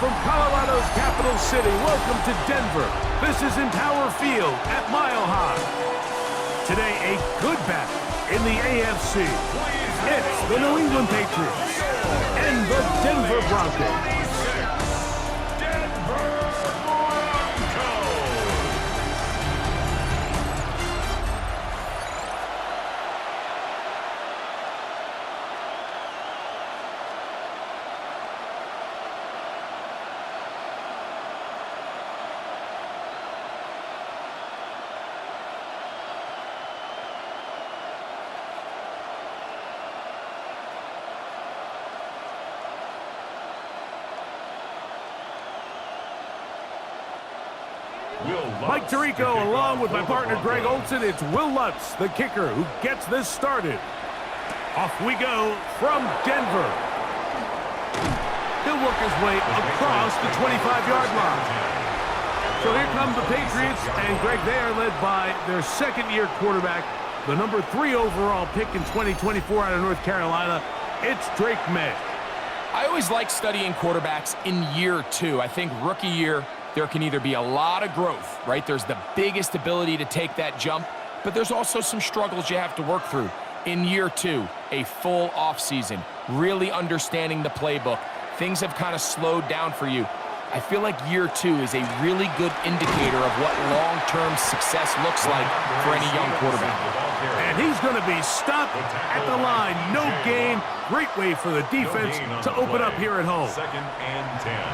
from Colorado's capital city, welcome to Denver. This is Empower Field at Mile High. Today, a good battle in the AFC. It's the New England Patriots and the Denver Broncos. Mike Tirico along with my partner Greg Olson. It's Will Lutz, the kicker, who gets this started. Off we go from Denver. He'll work his way across the 25-yard line. So here come the Patriots, and Greg, they are led by their second-year quarterback, the number 3 overall pick in 2024 out of North Carolina. It's Drake May. I always like studying quarterbacks in year 2. I think rookie year, there can either be a lot of growth, right? There's the biggest ability to take that jump, but there's also some struggles you have to work through. In year 2, a full offseason, really understanding the playbook. Things have kind of slowed down for you. I feel like year 2 is a really good indicator of what long-term success looks like for any young quarterback. And he's going to be stopped at the line. No gain. Great way for the defense to open up here at home.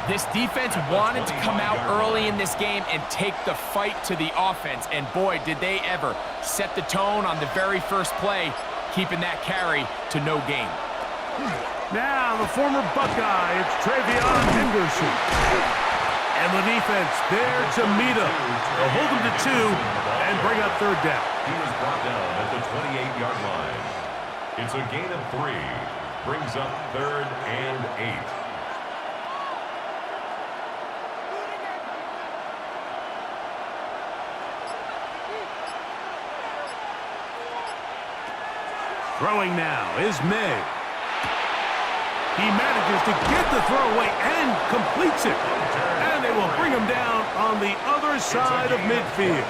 This defense wanted to come out early in this game and take the fight to the offense. And boy, did they ever set the tone on the very first play, keeping that carry to no gain. Now the former Buckeye, it's Travion Henderson. And the defense there to meet him. They'll hold him to 2 and bring up third down. He was brought down at the 28-yard line. It's a gain of 3. Brings up 3rd and 8. Throwing now is May. He manages to get the throw away and completes it. And they will bring him down on the other side of midfield.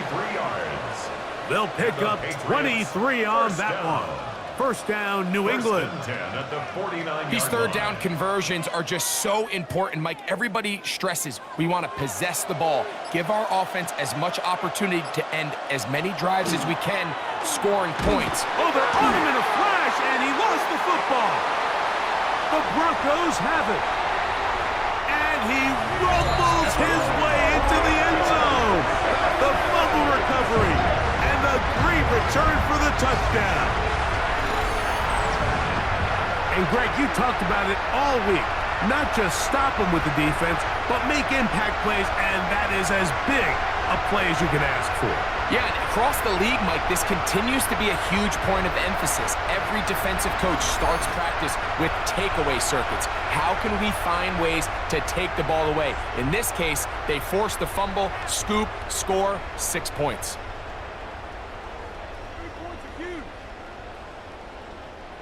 They'll pick up 23 on that one. First down, New England. These third down conversions are just so important, Mike. Everybody stresses we want to possess the ball, give our offense as much opportunity to end as many drives as we can, scoring points. Oh, they're on him in a flash, and he lost the football. The Broncos have it. And he rumbles his way into the end zone. The fumble recovery and the great return for the touchdown. And Greg, you talked about it all week. Not just stop them with the defense, but make impact plays, and that is as big a play as you can ask for. Yeah, and across the league, Mike, this continues to be a huge point of emphasis. Every defensive coach starts practice with takeaway circuits. How can we find ways to take the ball away? In this case, they force the fumble, scoop, score, 6 points.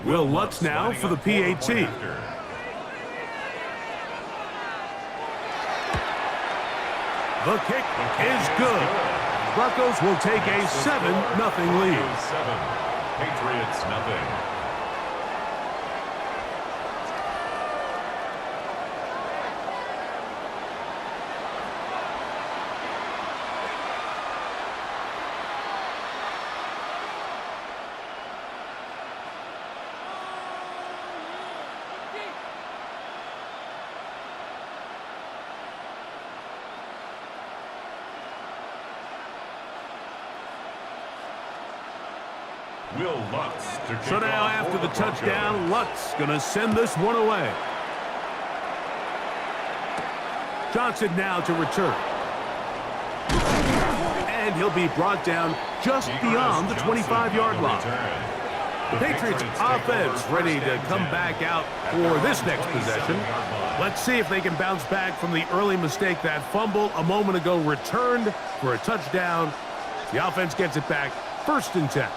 Will Lutz now for the PAT. The kick is good. Broncos will take a 7-0 lead. 7. Patriots nothing. Will Lutz to kick So now off after for the touchdown, Broncos. Lutz going to send this one away. Johnson now to return. And he'll be brought down just beyond the 25-yard line. The Patriots offense ready to come back out for this next possession. Let's see if they can bounce back from the early mistake. That fumble a moment ago returned for a touchdown. The offense gets it back, 1st and 10.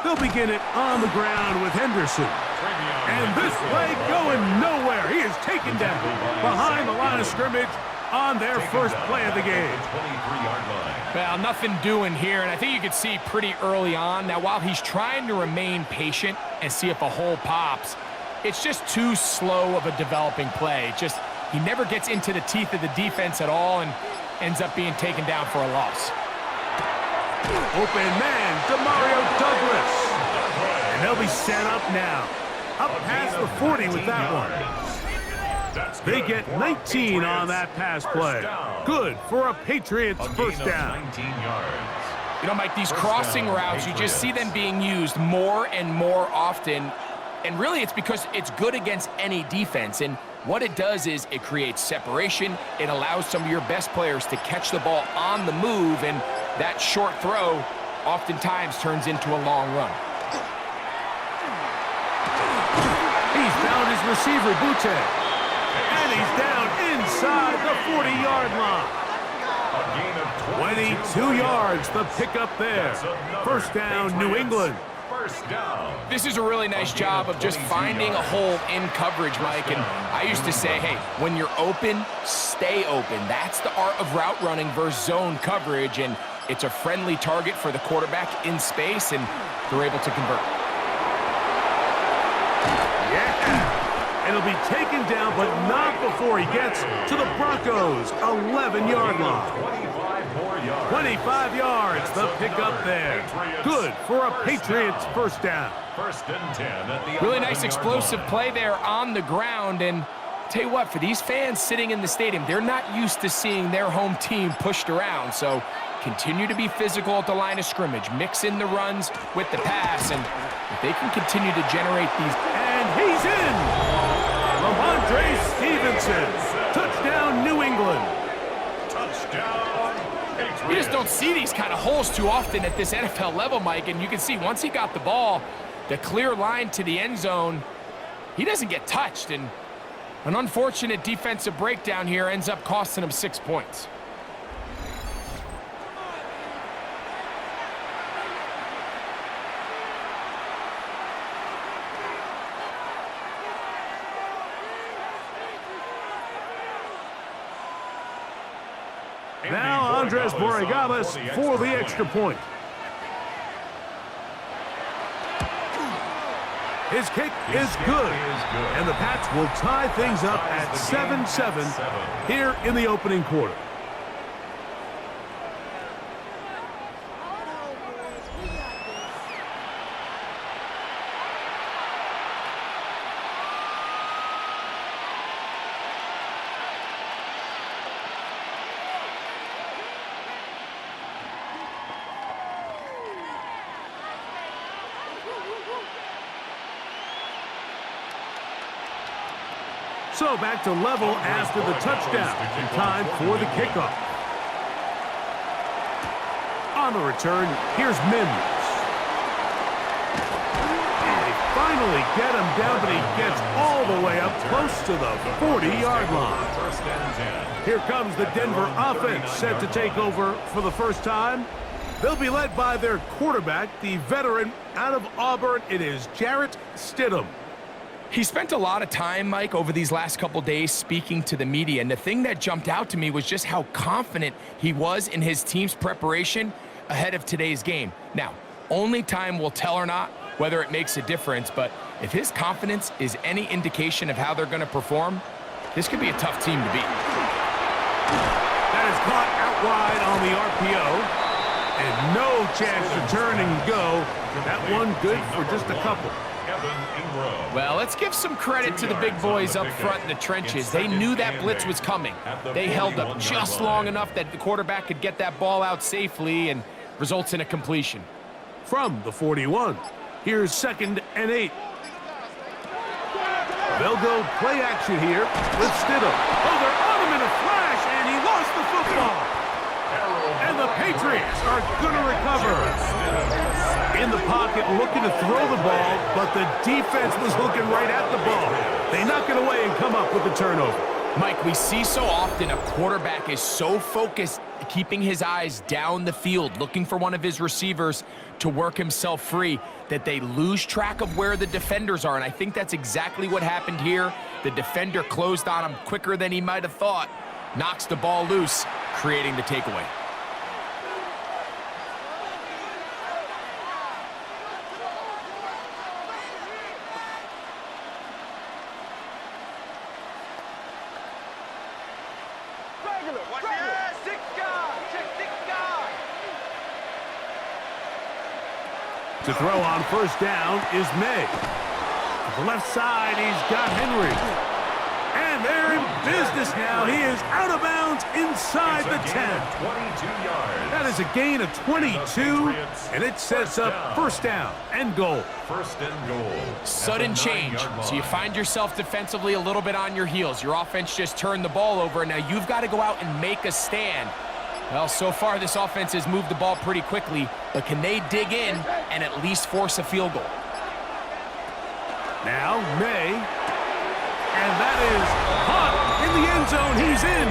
They'll begin it on the ground with Henderson. And this play going nowhere. He is taken down behind the line of scrimmage on their first play of the game. Well, nothing doing here, and I think you could see pretty early on. Now, while he's trying to remain patient and see if a hole pops, it's just too slow of a developing play. He never gets into the teeth of the defense at all and ends up being taken down for a loss. Open man, Demario Douglas. And they'll be set up now. Up past the 40 with that one. They get 19 on that pass play. Good for a Patriots first down. You know, Mike, these crossing routes, you just see them being used more and more often. And really, it's because it's good against any defense. And what it does is it creates separation. It allows some of your best players to catch the ball on the move. And that short throw oftentimes turns into a long run. He's found his receiver, Butte. And he's down inside the 40-yard line. 22 yards, the pickup there. First down, New England. This is a really nice job of just finding a hole in coverage, Mike. And I used to say, hey, when you're open, stay open. That's the art of route running versus zone coverage. And it's a friendly target for the quarterback in space, and they're able to convert. Yeah. It'll be taken down, but not before he gets to the Broncos' 11-yard line. 25 yards, the pickup there. Good for a Patriots first down. Really nice explosive play there on the ground. And tell you what, for these fans sitting in the stadium, they're not used to seeing their home team pushed around. So continue to be physical at the line of scrimmage. Mix in the runs with the pass. And if they can continue to generate these... And he's in! Ramondre Stevenson. Touchdown, New England. You just don't see these kind of holes too often at this NFL level, Mike. And you can see once he got the ball, the clear line to the end zone, he doesn't get touched. And an unfortunate defensive breakdown here ends up costing him 6 points. Now Andres Borregales for the extra point. His kick is good. And the Pats will tie things up at 7-7 here in the opening quarter. So back to level after the touchdown. In time for the kickoff. On the return, here's Mims. They finally get him down, but he gets all the way up close to the 40-yard line. Here comes the Denver offense set to take over for the first time. They'll be led by their quarterback, the veteran out of Auburn. It is Jarrett Stidham. He spent a lot of time, Mike, over these last couple days speaking to the media, and the thing that jumped out to me was just how confident he was in his team's preparation ahead of today's game. Now, only time will tell or not whether it makes a difference, but if his confidence is any indication of how they're going to perform, this could be a tough team to beat. That is caught out wide on the RPO, and no chance to turn and go. That one good for just a couple. Well, let's give some credit to the big boys up front in the trenches. They knew that blitz was coming. They held up just long enough that the quarterback could get that ball out safely and results in a completion. From the 41, here's 2nd and 8. They'll go play action here with Stidham. Oh, they're on him in a flash, and he lost the football. And the Patriots are going to recover. In the pocket, looking to throw the ball, but the defense was looking right at the ball. They knock it away and come up with the turnover. Mike, we see so often a quarterback is so focused, keeping his eyes down the field, looking for one of his receivers to work himself free, that they lose track of where the defenders are. And I think that's exactly what happened here. The defender closed on him quicker than he might have thought, knocks the ball loose, creating the takeaway. To throw on first down is May. To the left side, he's got Henry. And they're in business now. He is out of bounds inside the 10. 22 yards. That is a gain of 22, and it sets up first down and goal. First and goal. Sudden change. So you find yourself defensively a little bit on your heels. Your offense just turned the ball over, and now you've got to go out and make a stand. Well, so far this offense has moved the ball pretty quickly, but can they dig in and at least force a field goal? Now May, and that is caught in the end zone. He's in.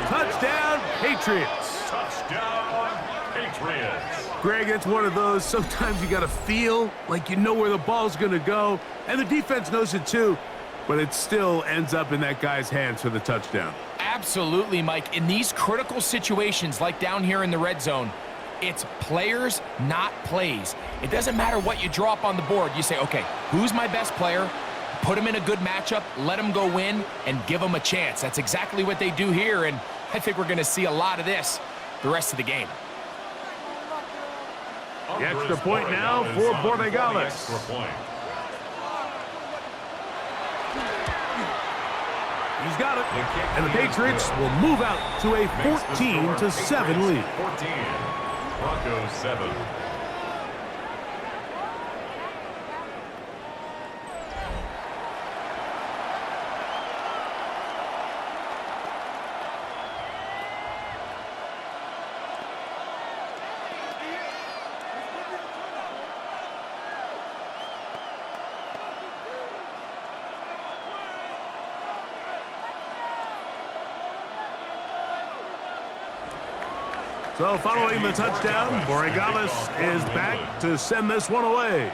Touchdown, Patriots. Touchdown, Patriots. Greg, it's one of those, sometimes you got to feel like you know where the ball's going to go, and the defense knows it too, but it still ends up in that guy's hands for the touchdown. Absolutely, Mike. In these critical situations, like down here in the red zone, it's players, not plays. It doesn't matter what you draw up on the board. You say, okay, who's my best player? Put him in a good matchup, let him go win, and give him a chance. That's exactly what they do here, and I think we're going to see a lot of this the rest of the game. The extra point now for Borregales. He's got it, and the Patriots will move out to a 14-7 lead. 14, Broncos 7. So following the touchdown, Borregales is back to send this one away.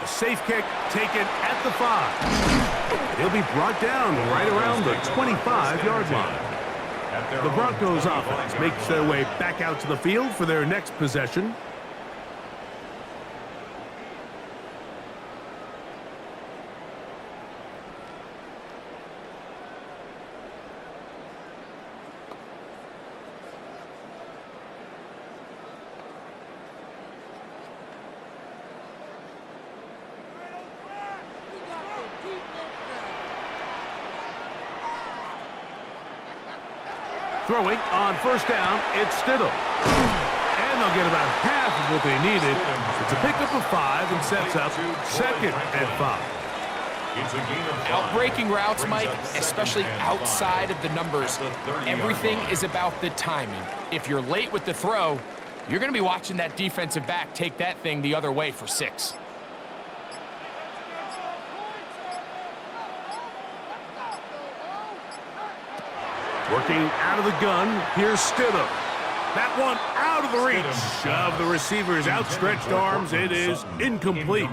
A safe kick taken at the 5. He'll be brought down right around the 25-yard line. The Broncos offense makes their way back out to the field for their next possession. Throwing on first down, it's Stidham. And they'll get about half of what they needed. It's a pickup of 5 and sets up second and 5. Outbreaking routes, Mike, especially outside of the numbers, everything is about the timing. If you're late with the throw, you're going to be watching that defensive back take that thing the other way for 6. Working out of the gun, here's Stidham. That one out of the reach of the receiver's outstretched arms. It is incomplete.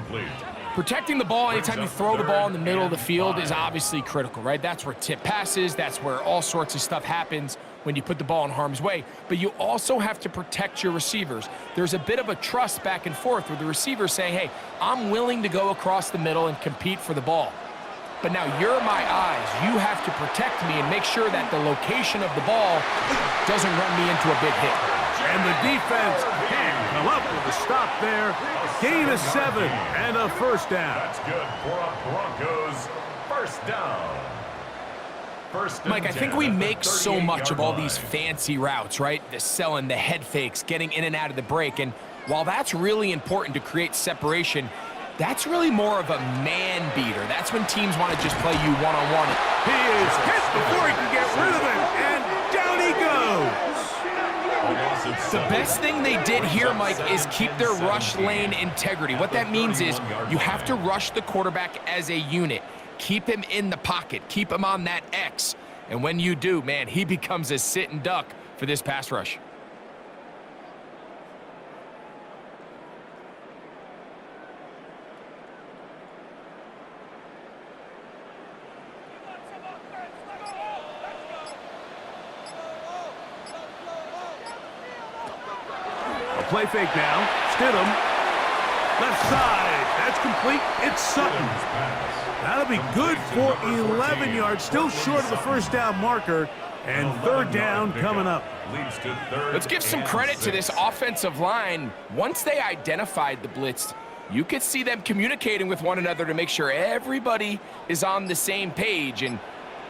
Protecting the ball anytime you throw the ball in the middle of the field is obviously critical, right? That's where tip passes, that's where all sorts of stuff happens when you put the ball in harm's way. But you also have to protect your receivers. There's a bit of a trust back and forth where the receiver's saying, hey, I'm willing to go across the middle and compete for the ball. But now you're my eyes. You have to protect me and make sure that the location of the ball doesn't run me into a big hit. And the defense can come up with a stop there. Gain of 7 and a first down. That's good for a Broncos first down. Mike, I think we make so much of all these fancy routes, right? The selling, the head fakes, getting in and out of the break. And while that's really important to create separation, that's really more of a man beater. That's when teams want to just play you one-on-one. He is hit before he can get rid of it, and down he goes. The best thing they did here, Mike, is keep their rush lane integrity. What that means is you have to rush the quarterback as a unit. keep him in the pocket, keep him on that X. And when you do, man, he becomes a sitting duck for this pass rush. Play fake now. Stidham. Left side. That's complete. It's Sutton. That'll be good for 11 yards. Still short of the first down marker. And third down coming up. Let's give some credit to this offensive line. Once they identified the blitz, you could see them communicating with one another to make sure everybody is on the same page. And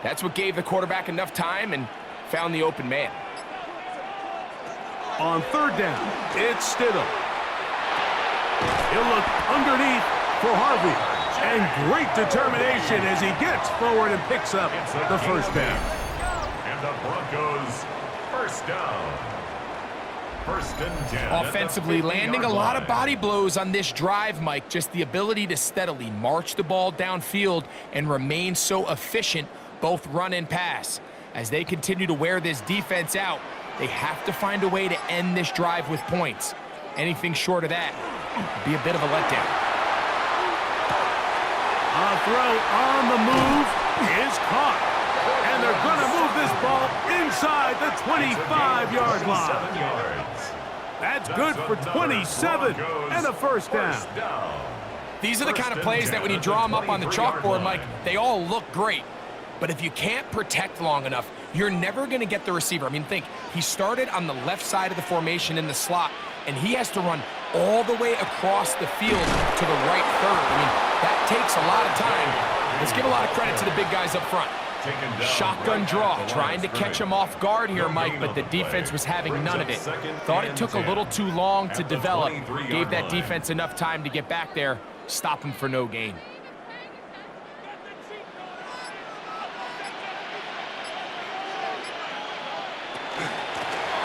that's what gave the quarterback enough time and found the open man. On third down, it's Stidham. He'll look underneath for Harvey. And great determination as he gets forward and picks up the first down. And the Broncos, first down. First and 10. Offensively, landing a lot of body blows on this drive, Mike. Just the ability to steadily march the ball downfield and remain so efficient, both run and pass. As they continue to wear this defense out, they have to find a way to end this drive with points. Anything short of that would be a bit of a letdown. A throw on the move is caught. And they're going to move this ball inside the 25-yard line. That's good for 27 and a first down. These are the kind of plays that when you draw them up on the chalkboard, Mike, they all look great. But if you can't protect long enough, you're never going to get the receiver. I mean, think, he started on the left side of the formation in the slot, and he has to run all the way across the field to the right third. I mean, that takes a lot of time. Let's give a lot of credit to the big guys up front. Shotgun draw, trying to catch him off guard here, Mike, but the defense was having none of it. Thought it took a little too long to develop. Gave that defense enough time to get back there, stop him for no gain.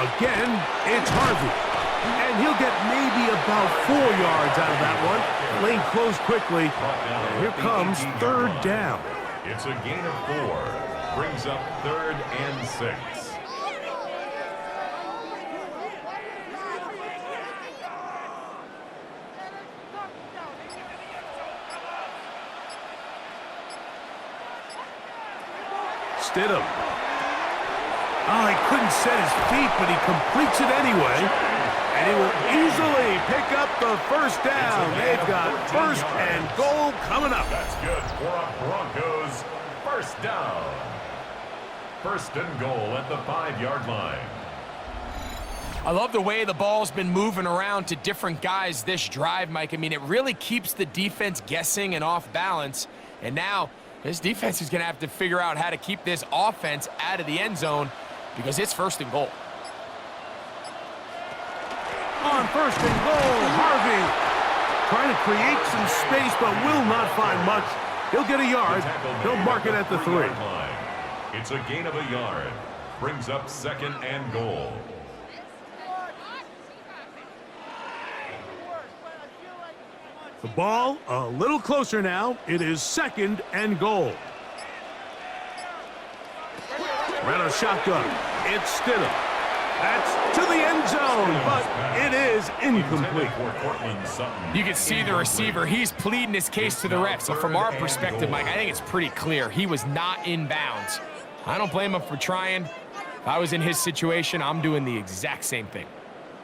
Again, it's Harvey. And he'll get maybe about 4 yards out of that one. Lane closed quickly. And here comes third down. It's a gain of 4. Brings up third and 6. Stidham. Oh, he couldn't set his feet, but he completes it anyway. And he will easily pick up the first down. They've got first and goal coming up. That's good for a Broncos first down. First and goal at the 5-yard line. I love the way the ball's been moving around to different guys this drive, Mike. I mean, it really keeps the defense guessing and off balance. And now this defense is going to have to figure out how to keep this offense out of the end zone because it's first and goal. On first and goal, Harvey trying to create some space but will not find much. He'll get a yard. He'll mark it at the 3. It's a gain of a yard. Brings up second and goal. The ball a little closer now. It is second and goal. Ran a shotgun. It's Stidham. That's to the end zone, but it is incomplete. You can see the receiver. He's pleading his case to the ref. So from our perspective, Mike, I think it's pretty clear. He was not in bounds. I don't blame him for trying. If I was in his situation, I'm doing the exact same thing.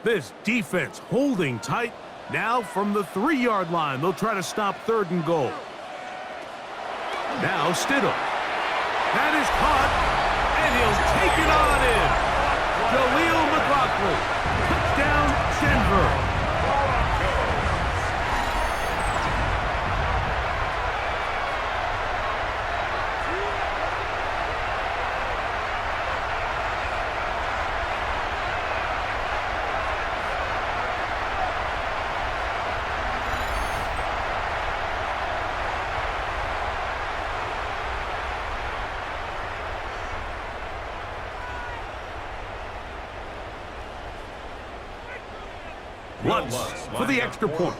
This defense holding tight. Now from the 3-yard line, they'll try to stop third and goal. Now Stidham. That is caught, and he'll take it on in. Jaleel McLaughlin. Touchdown, Denver. Lutz for the extra point.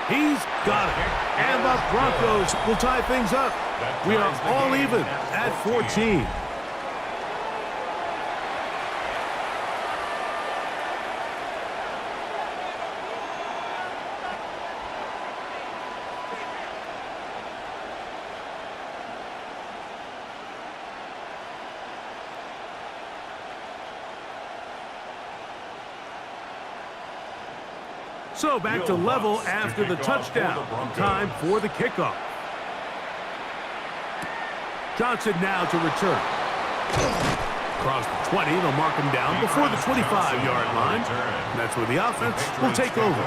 He's got it. And the Broncos will tie things up. We are all even at 14. So back to level after the touchdown. Time for the kickoff. Johnson now to return. Across the 20, they'll mark him down before the 25-yard line. And that's where the offense will take over.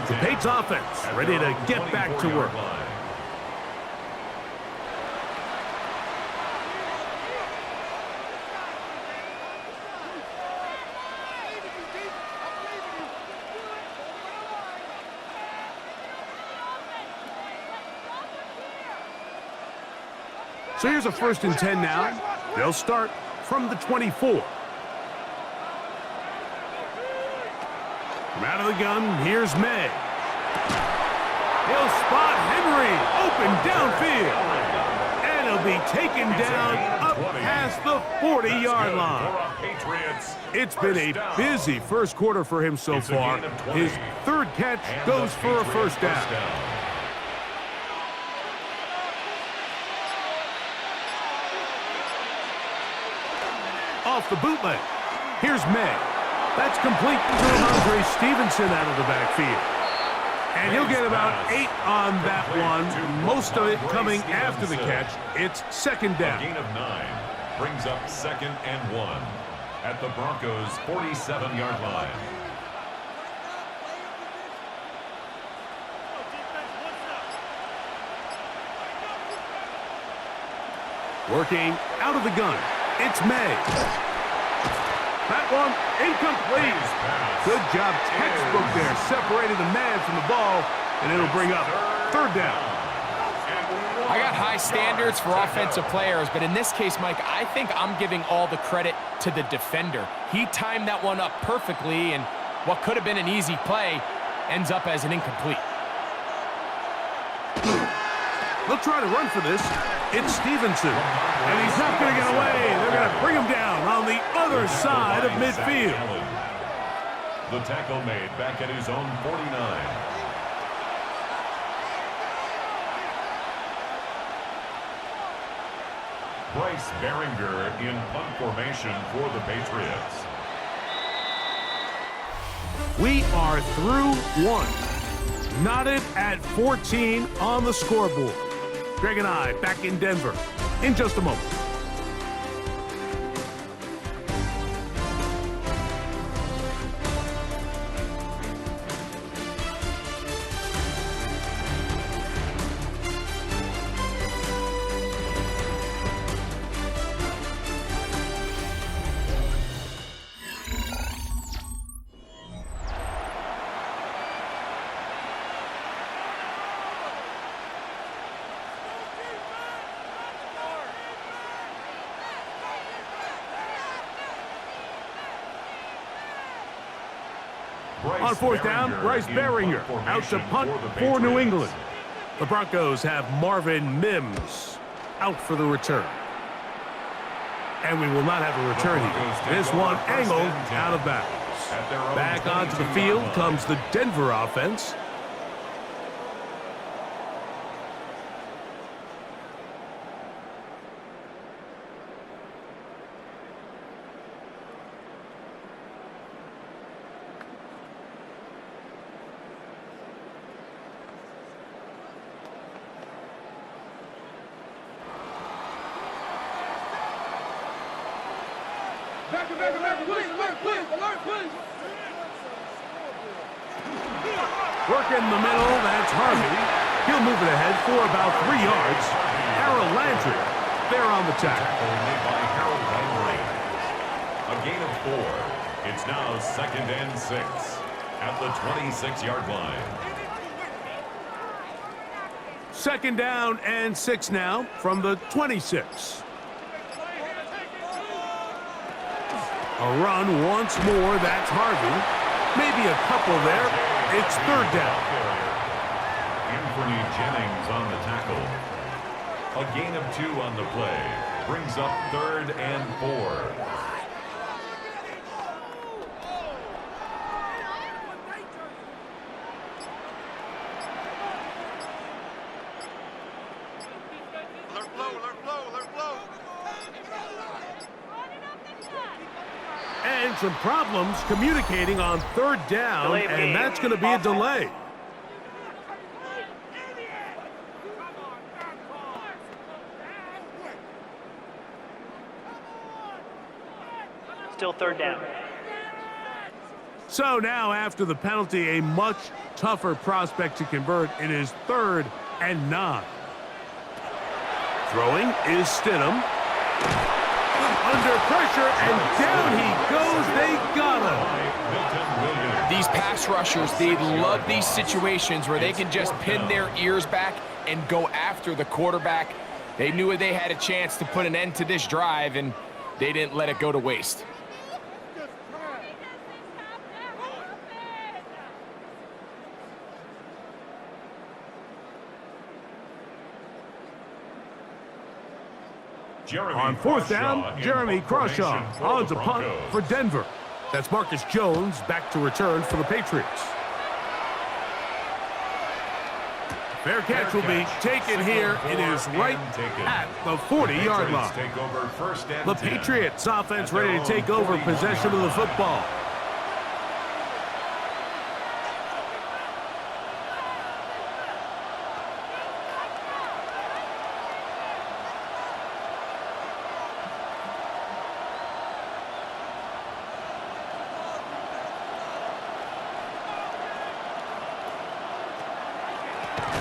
The Patriots offense ready to get back to work. So here's a 1st and 10 now. They'll start from the 24. From out of the gun, here's May. He'll spot Henry open downfield. And he'll be taken down up past the 40-yard line. It's been a busy first quarter for him so far. His 3rd catch goes for a 1st down. Off the bootleg. Here's May. That's complete to Ramondre Stevenson out of the backfield. And he'll get about 8 on that one, most of it coming after the catch. It's 2nd down. A gain of 9 brings up 2nd and 1 at the Broncos' 47-yard line. Working out of the gun. It's May. That one incomplete. Good job, textbook there, separating the man from the ball, and it'll bring up 3rd down. I got high standards for offensive players, but in this case, Mike, I think I'm giving all the credit to the defender. He timed that one up perfectly, and what could have been an easy play ends up as an incomplete. They'll try to run for this. It's Stevenson, and he's not going to get away. They're going to bring him down on the other side of midfield. The tackle made back at his own 49. Bryce Behringer in punt formation for the Patriots. We are through 1. Knotted at 14 on the scoreboard. Greg and I back in Denver in just a moment. On 4th down, Bryce Behringer out to punt for New England. The Broncos have Marvin Mims out for the return. And we will not have a return here. This one angled out of bounds. Back onto the field comes the Denver offense. Work in the middle, that's Harvey. He'll move it ahead for about 3 yards. Harold Landry, there on the tackle. Made by Harold Landry. A gain of 4. It's now 2nd and 6 at the 26-yard line. 2nd down and 6 now from the 26. A run once more, that's Harvey. Maybe a couple there. It's 3rd down. Anthony Jennings on the tackle. A gain of 2 on the play. Brings up 3rd and 4. And some problems communicating on 3rd down, and that's going to be a delay. Still 3rd down. So now, after the penalty, a much tougher prospect to convert. It is 3rd and 9. Throwing is Stidham. Under pressure, and down he goes. They got him. These pass rushers, they love these situations where they can just pin their ears back and go after the quarterback. They knew they had a chance to put an end to this drive, and they didn't let it go to waste. On 4th down, Jeremy Crawshaw on to punt for Denver. That's Marcus Jones back to return for the Patriots. Fair catch will be taken here. It is right at the 40-yard line. The Patriots offense ready to take over possession of the football.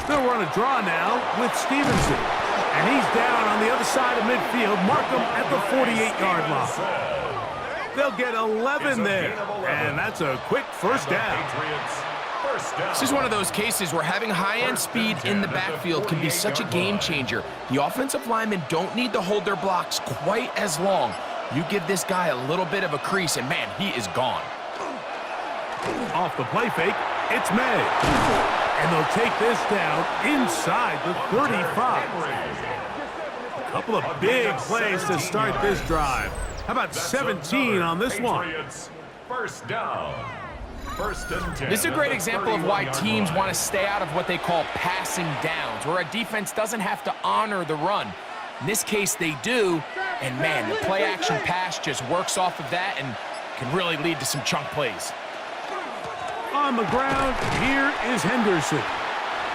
They'll run a draw now with Stevenson. And he's down on the other side of midfield. Mark him at the 48-yard line. They'll get 11 there. And that's a quick 1st down. This is one of those cases where having high-end speed in the backfield can be such a game changer. The offensive linemen don't need to hold their blocks quite as long. You give this guy a little bit of a crease, and man, he is gone. Off the play fake, it's May. And they'll take this down inside the 35. A couple of big plays to start this drive. How about 17 on this one? 1st down. 1st and 10. This is a great example of why teams want to stay out of what they call passing downs, where a defense doesn't have to honor the run. In this case, they do. And man, the play-action pass just works off of that and can really lead to some chunk plays. On the ground, here is Henderson.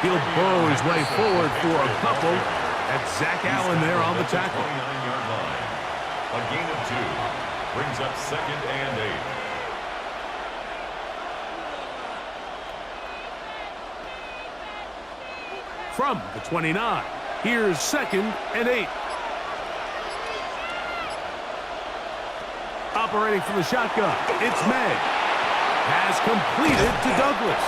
He'll bow his way forward for a couple. That's Zach Allen there on the tackle. 29-yard line. A gain of 2. Brings up 2nd and 8. From the 29, here's 2nd and 8. Operating from the shotgun, it's May. Pass completed to Douglas.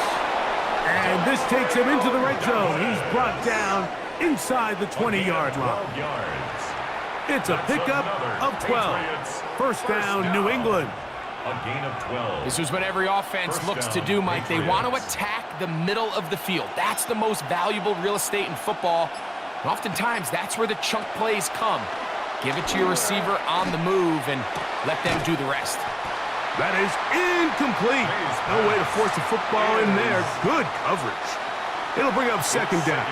And this takes him into the red zone. He's brought down inside the 20-yard line. It's a pickup of 12. 1st down, New England. A gain of 12. This is what every offense looks to do, Mike. They want to attack the middle of the field. That's the most valuable real estate in football. And oftentimes, that's where the chunk plays come. Give it to your receiver on the move and let them do the rest. That is incomplete. No way to force the football in there. Good coverage. It'll bring up 2nd down.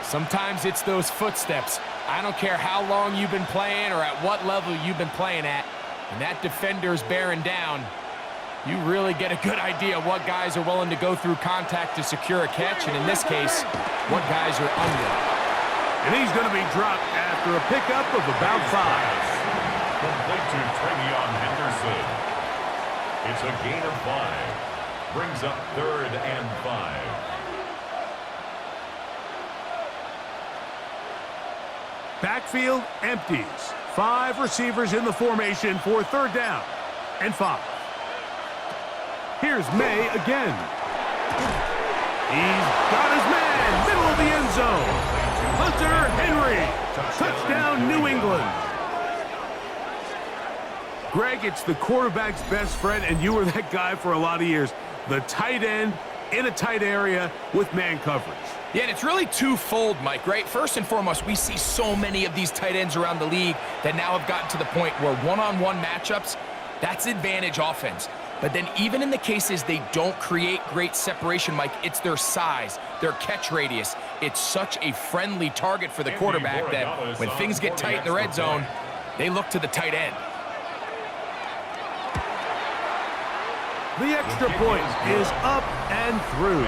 Sometimes it's those footsteps. I don't care how long you've been playing or at what level you've been playing at. And that defender's bearing down. You really get a good idea of what guys are willing to go through contact to secure a catch. And in this case, what guys are under. And he's going to be dropped after a pickup of about 5. Complete to Travion Henderson. It's a gain of 5. Brings up 3rd and 5. Backfield empties. 5 receivers in the formation for 3rd down and 5. Here's May again. He's got his man, middle of the end zone. Hunter Henry, touchdown New England. Greg, it's the quarterback's best friend, and you were that guy for a lot of years. The tight end in a tight area with man coverage. Yeah, and it's really twofold, Mike, right? First and foremost, we see so many of these tight ends around the league that now have gotten to the point where one-on-one matchups, that's advantage offense. But then even in the cases they don't create great separation, Mike, it's their size, their catch radius. It's such a friendly target for the quarterback that when things get tight in the red zone, they look to the tight end. The extra point is up and through.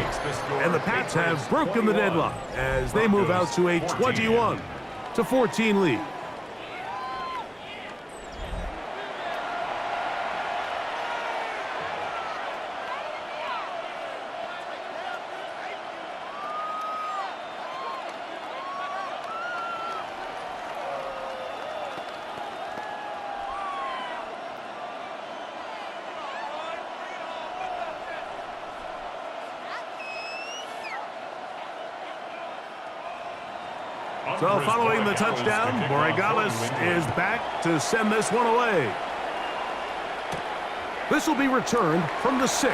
And the Pats have broken the deadlock as they move out to a 21-14 lead. So following the touchdown, Borregales is back to send this one away. This will be returned from the 6.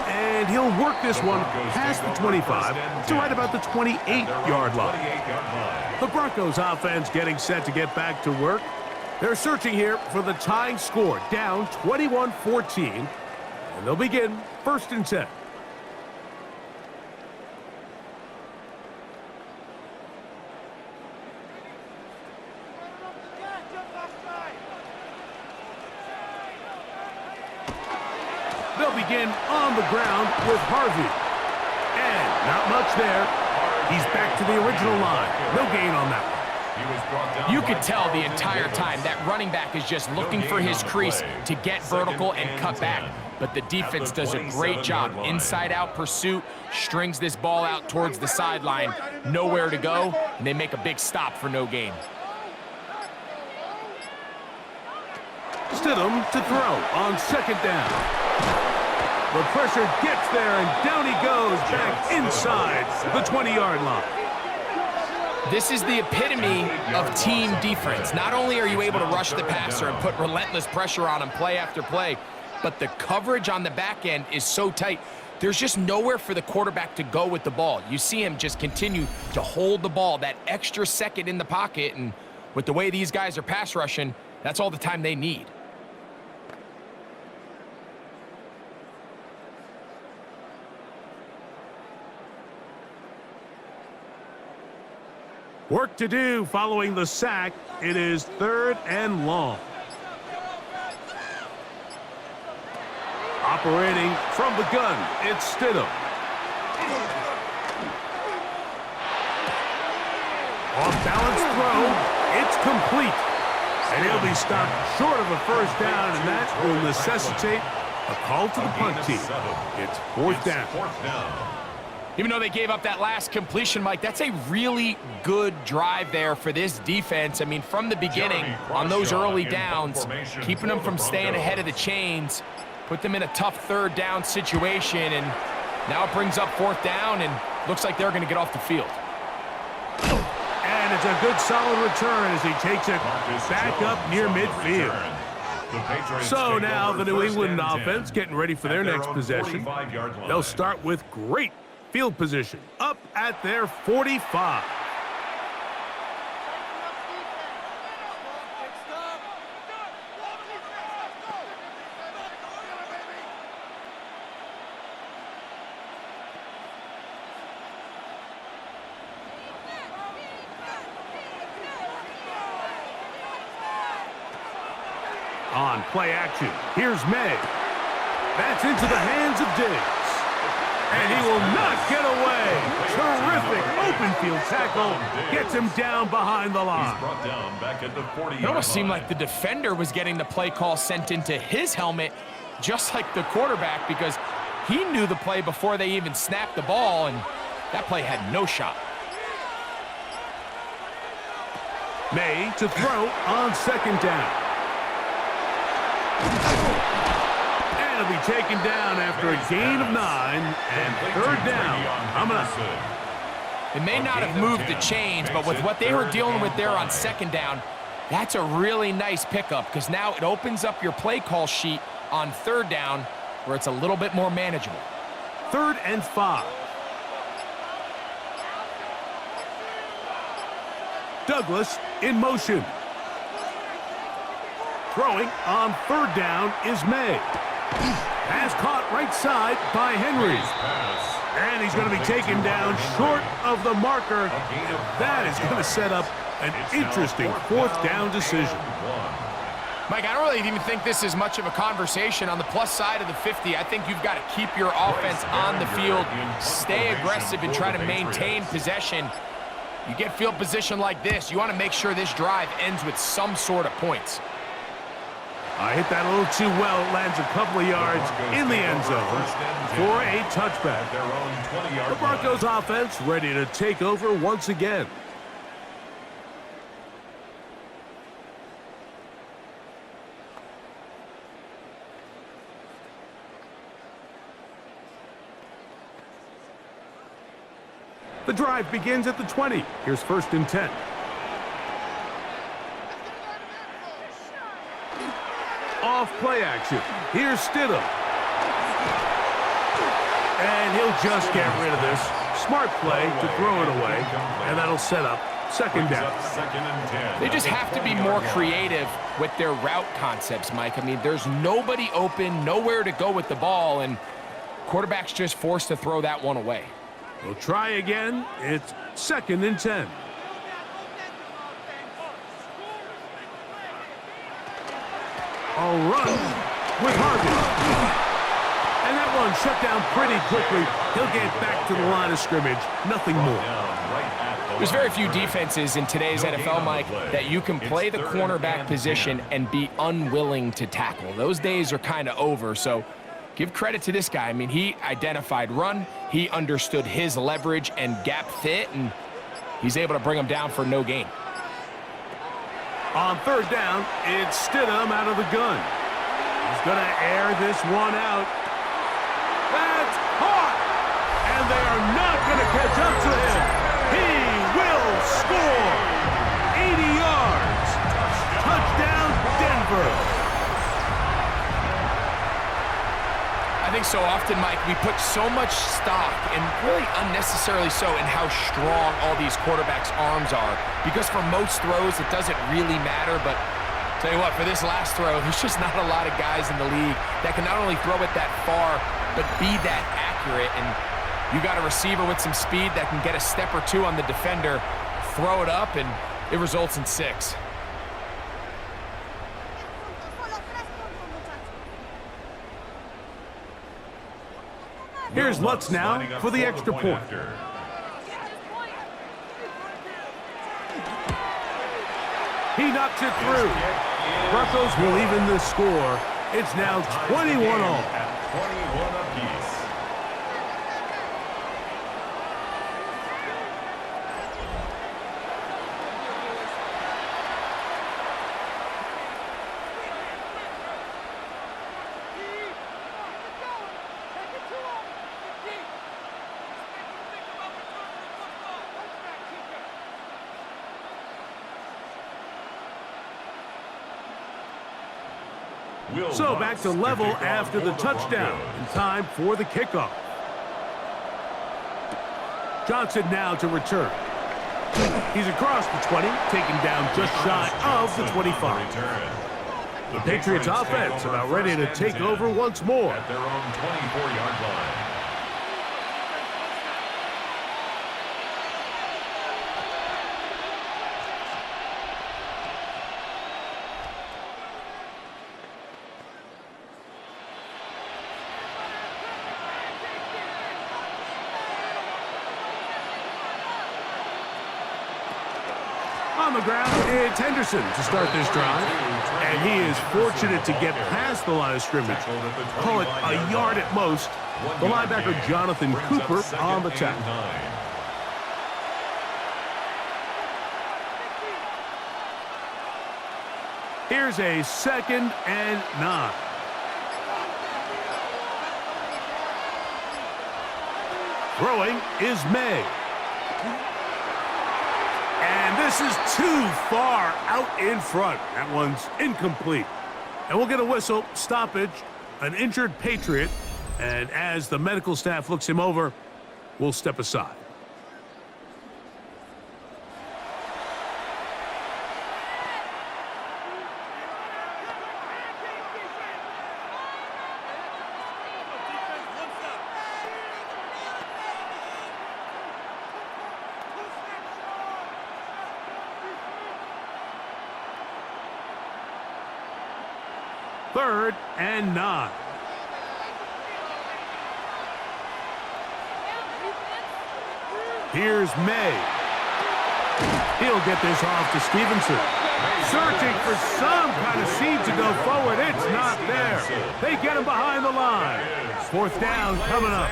And he'll work this one past the 25 to right about the 28-yard line. The Broncos offense getting set to get back to work. They're searching here for the tying score, down 21-14. And they'll begin 1st and 10. They'll begin on the ground with Harvey. And not much there. He's back to the original line. No gain on that one. You could tell the entire time that running back is just looking for his crease to get vertical and cut back. But the defense does a great job. Inside-out pursuit, strings this ball out towards the sideline. Nowhere to go, and they make a big stop for no gain. Stidham to throw on 2nd down. The pressure gets there, and down he goes back inside the 20-yard line. This is the epitome of team defense. Not only are you able to rush the passer and put relentless pressure on him play after play, but the coverage on the back end is so tight, there's just nowhere for the quarterback to go with the ball. You see him just continue to hold the ball that extra second in the pocket, and with the way these guys are pass rushing, that's all the time they need. Work to do following the sack. It is 3rd and long. Operating from the gun, it's Stidham. Off-balance throw, it's complete. And he'll be stopped short of a 1st down, and that will necessitate a call to the punt team. It's 4th down. Even though they gave up that last completion, Mike, that's a really good drive there for this defense. I mean, from the beginning, on those early downs, keeping them from staying ahead of the chains, put them in a tough 3rd down situation, and now it brings up 4th down, and looks like they're going to get off the field. And it's a good solid return as he takes it back up near midfield. So now the New England offense getting ready for their next possession. They'll start with great field position up at their 45. On play action, here's May. That's into the hands of Diggs. And he will not get away. Terrific open field tackle. Gets him down behind the line. It almost seemed like the defender was getting the play call sent into his helmet, just like the quarterback, because he knew the play before they even snapped the ball, and that play had no shot. May to throw on 2nd down. And he'll be taken down after a gain of 9 and 3rd down. Coming up. It may not have moved the chains, but with what they were dealing with there on 2nd down, that's a really nice pickup, because now it opens up your play call sheet on 3rd down where it's a little bit more manageable. 3rd and 5. Douglas in motion. Throwing on 3rd down is May. Pass caught right side by Henry. And he's going to be taken down short of the marker. That is going to set up an interesting 4th down decision. Mike, I don't really even think this is much of a conversation. On the plus side of the 50, I think you've got to keep your offense on the field, stay aggressive, and try to maintain possession. You get field position like this, you want to make sure this drive ends with some sort of points. I hit that a little too well. It lands a couple of yards in the end zone for a touchback. The Broncos offense ready to take over once again. The drive begins at the 20. Here's 1st and 10. Off play action. Here's Stidham. And he'll just get rid of this. Smart play to throw it away. And that'll set up 2nd down. They just have to be more creative with their route concepts, Mike. I mean, there's nobody open, nowhere to go with the ball, and quarterback's just forced to throw that one away. We'll try again. It's 2nd and 10. A run with Harvey. And that one shut down pretty quickly. He'll get back to the line of scrimmage. Nothing more. There's very few defenses in today's NFL, Mike, that you can play the cornerback position and be unwilling to tackle. Those days are kind of over, so give credit to this guy. I mean, he identified run, he understood his leverage and gap fit, and he's able to bring him down for no gain. On 3rd down, it's Stidham out of the gun. He's going to air this one out. That's caught! And they are not going to catch up to him. He will score! 80 yards. Touchdown, Denver. I think so often, Mike, we put so much stock, and really unnecessarily so, in how strong all these quarterbacks' arms are. Because for most throws, it doesn't really matter, but tell you what, for this last throw, there's just not a lot of guys in the league that can not only throw it that far, but be that accurate. And you got a receiver with some speed that can get a step or two on the defender, throw it up, and it results in 6. Here's Lutz now for the extra point. He knocks it through. Broncos will even the score. It's now 21 all. 21 apiece. So back to level after the touchdown. In time for the kickoff. Johnson now to return. He's across the 20, taken down just shy of the 25. The Patriots offense about ready to take over once more. At their own 24-yard line. On the ground, it's Henderson to start this drive. And he is fortunate to get past the line of scrimmage. Call it a yard at most. The linebacker, Jonathan Cooper, on the tackle. Here's a 2nd and 9. Throwing is May. And this is too far out in front. That one's incomplete. And we'll get a whistle, stoppage, an injured Patriot, and as the medical staff looks him over, we'll step aside. Third and 9. Here's May. He'll get this off to Stevenson. Searching for some kind of seed to go forward. It's not there. They get him behind the line. Fourth down coming up.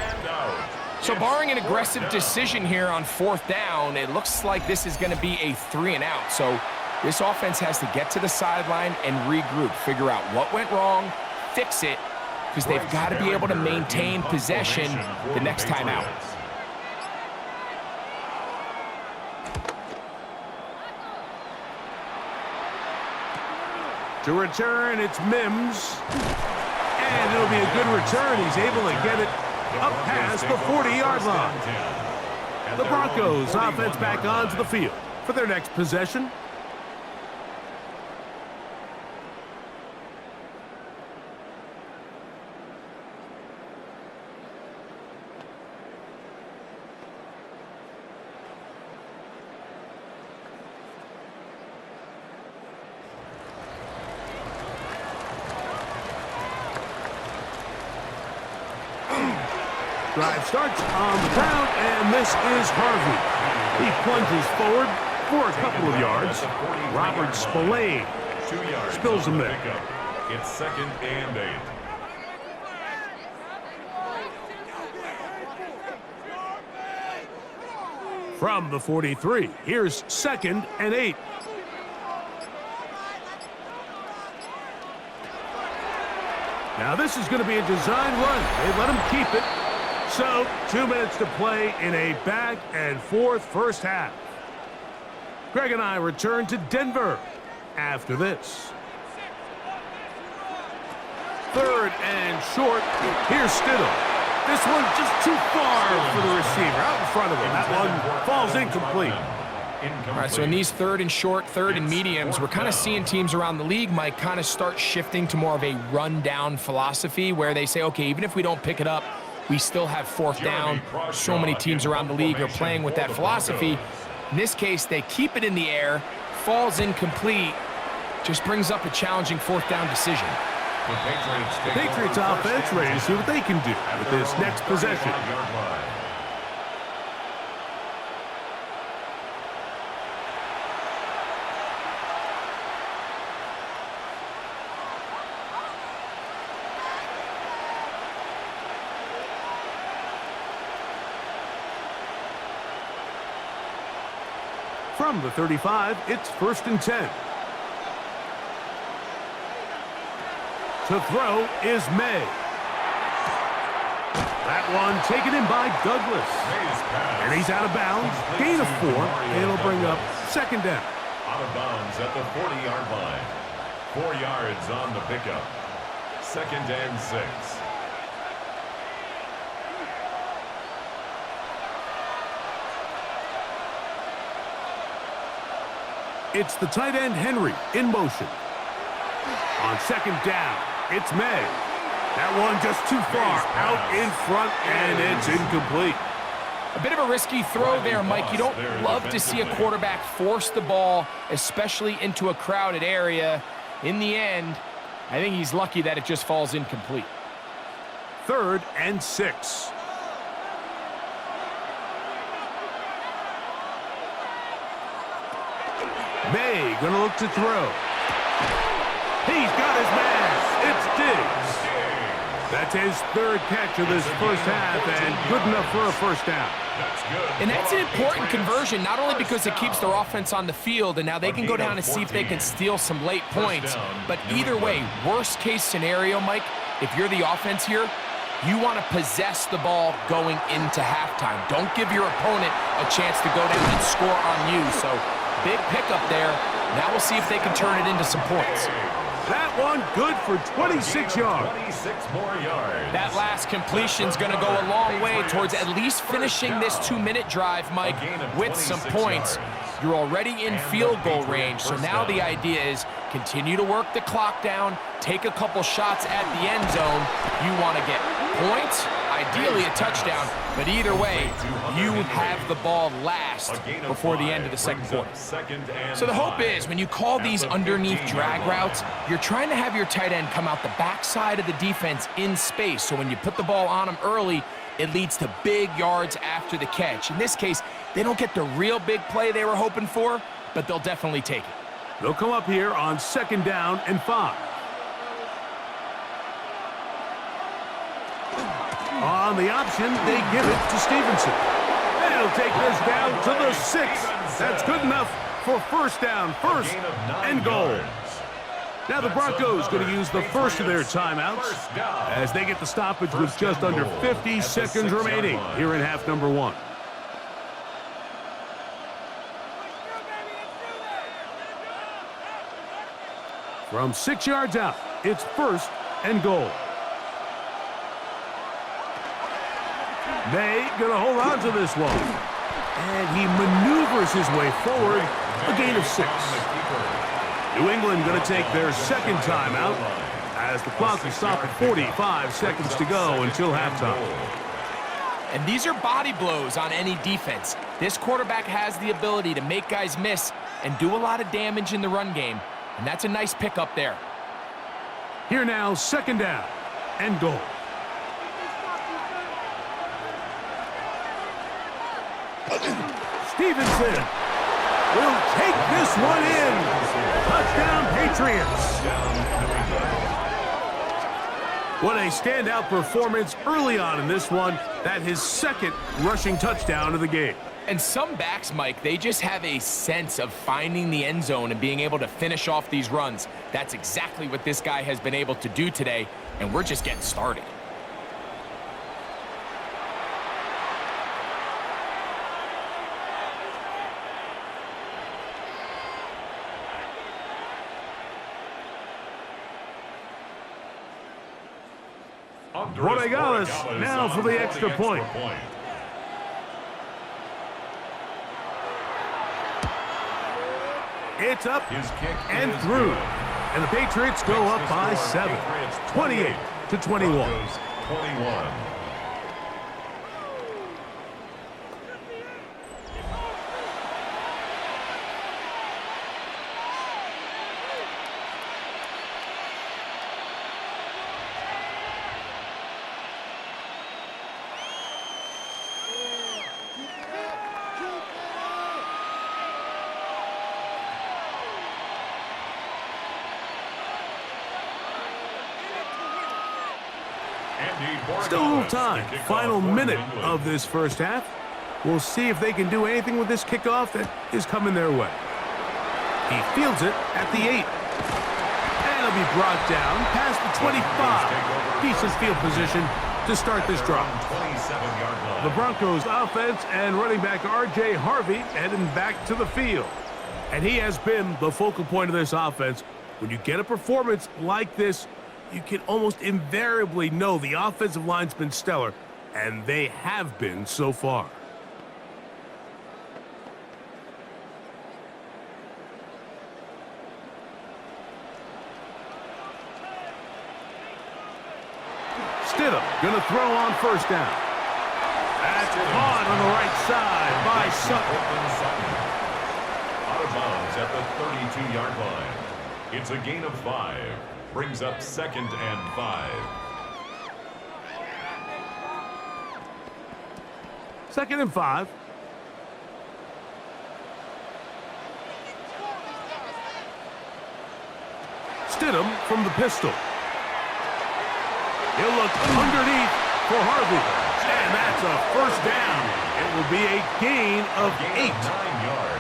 So barring an aggressive decision here on fourth down, it looks like this is going to be a 3-and-out. So this offense has to get to the sideline and regroup, figure out what went wrong, fix it, because they've got to be able to maintain possession the next time out. To return, it's Mims. And it'll be a good return. He's able to get it up past the 40-yard line. The Broncos offense back onto the field for their next possession. Drive starts on the ground, and this is Harvey. He plunges forward for a couple of yards. Robert Spillane spills him there. It's 2nd and 8. From the 43, here's 2nd and 8. Now this is going to be a design run. They let him keep it. So, 2 minutes to play in a back-and-forth first half. Greg and I return to Denver after this. 3rd and short. Here's Stidham. This one just too far for the receiver. Out in front of him. That one falls incomplete. All right, so in these 3rd and short, 3rd and mediums, we're kind of seeing teams around the league, Mike, kind of start shifting to more of a run-down philosophy where they say, okay, even if we don't pick it up, we still have 4th down. So many teams around the league are playing with that philosophy. In this case, they keep it in the air, falls incomplete, just brings up a challenging 4th down decision. The Patriots offense ready to see what they can do with this next possession. From the 35, it's 1st and 10. To throw is May. That one taken in by Douglas. And he's out of bounds. Gain of 4. And it'll bring up 2nd down. Out of bounds at the 40-yard line. 4 yards on the pickup. 2nd and 6. It's the tight end, Henry, in motion. On 2nd down, it's May. That one just too far out in front, and it's incomplete. A bit of a risky throw there, Mike. You don't love to see a quarterback force the ball, especially into a crowded area. In the end, I think he's lucky that it just falls incomplete. 3rd and 6. May gonna look to throw. He's got his man. It's Diggs. That's his 3rd catch of this first half, and good enough for a first down. And that's an important conversion, not only because it keeps their offense on the field, and now they can go down and see if they can steal some late points. But either way, worst case scenario, Mike, if you're the offense here, you want to possess the ball going into halftime. Don't give your opponent a chance to go down and score on you. So big pickup there. Now we'll see if they can turn it into some points. That one good for 26 yards. 26 more yards. That last completion's going to go a long way towards at least finishing this 2-minute drive, Mike, with some points. You're already in field goal range, so now the idea is continue to work the clock down, take a couple shots at the end zone. You want to get points, ideally a touchdown, but either way, you have the ball last before the end of the second quarter. So the hope is when you call these underneath drag routes, you're trying to have your tight end come out the backside of the defense in space, so when you put the ball on him early, it leads to big yards after the catch. In this case, they don't get the real big play they were hoping for, but they'll definitely take it. They'll come up here on 2nd down and 5. On the option, they give it to Stevenson. They'll take this down to the 6. That's good enough for 1st down, 1st and goal. Now the Broncos going to use the first of their timeouts as they get the stoppage with just under 50 seconds remaining here in half number 1. From 6 yards out, it's 1st and goal. They going to hold on to this one. And he maneuvers his way forward, a gain of 6. New England going to take their 2nd timeout as the clock will stop at 45 seconds to go until halftime. And these are body blows on any defense. This quarterback has the ability to make guys miss and do a lot of damage in the run game, and that's a nice pickup there. Here now, 2nd down and goal. Stevenson will take this one in. Touchdown, Patriots. What a standout performance early on in this one. That his 2nd rushing touchdown of the game. And some backs, Mike, they just have a sense of finding the end zone and being able to finish off these runs. That's exactly what this guy has been able to do today, and we're just getting started. Rodriguez now for the extra point. It's up and through. And the Patriots go up by 7. 28-21. Still a little time. Final minute of this first half. We'll see if they can do anything with this kickoff that is coming their way. He fields it at the 8. And it'll be brought down past the 25. Decent field position to start this drive. The Broncos offense and running back R.J. Harvey heading back to the field. And he has been the focal point of this offense. When you get a performance like this, you can almost invariably know the offensive line's been stellar, and they have been so far. Stidham gonna throw on 1st down. That's caught on the right side by Sutton. Out of bounds at the 32-yard line. It's a gain of 5. Brings up 2nd and 5. 2nd and 5. Stidham from the pistol. He'll look underneath for Harvey. And that's a 1st down. It will be a gain of 8. 9 yards.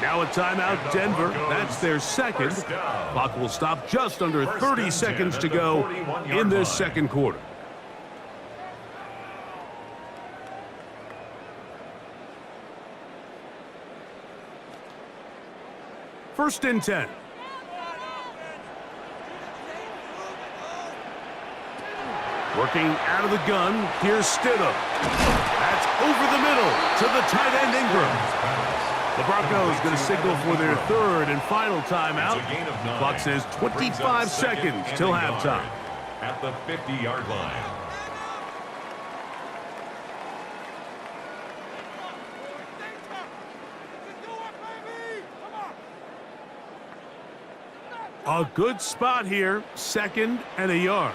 Now a timeout, Denver. That's their 2nd. Clock will stop just under 30 seconds to go in this 2nd quarter. First and 10. Working out of the gun, here's Stidham. That's over the middle to the tight end Ingram. The Broncos going to signal for their third and final timeout. Clock says 25 seconds till halftime. At the 50-yard line. A good spot here, 2nd and a yard.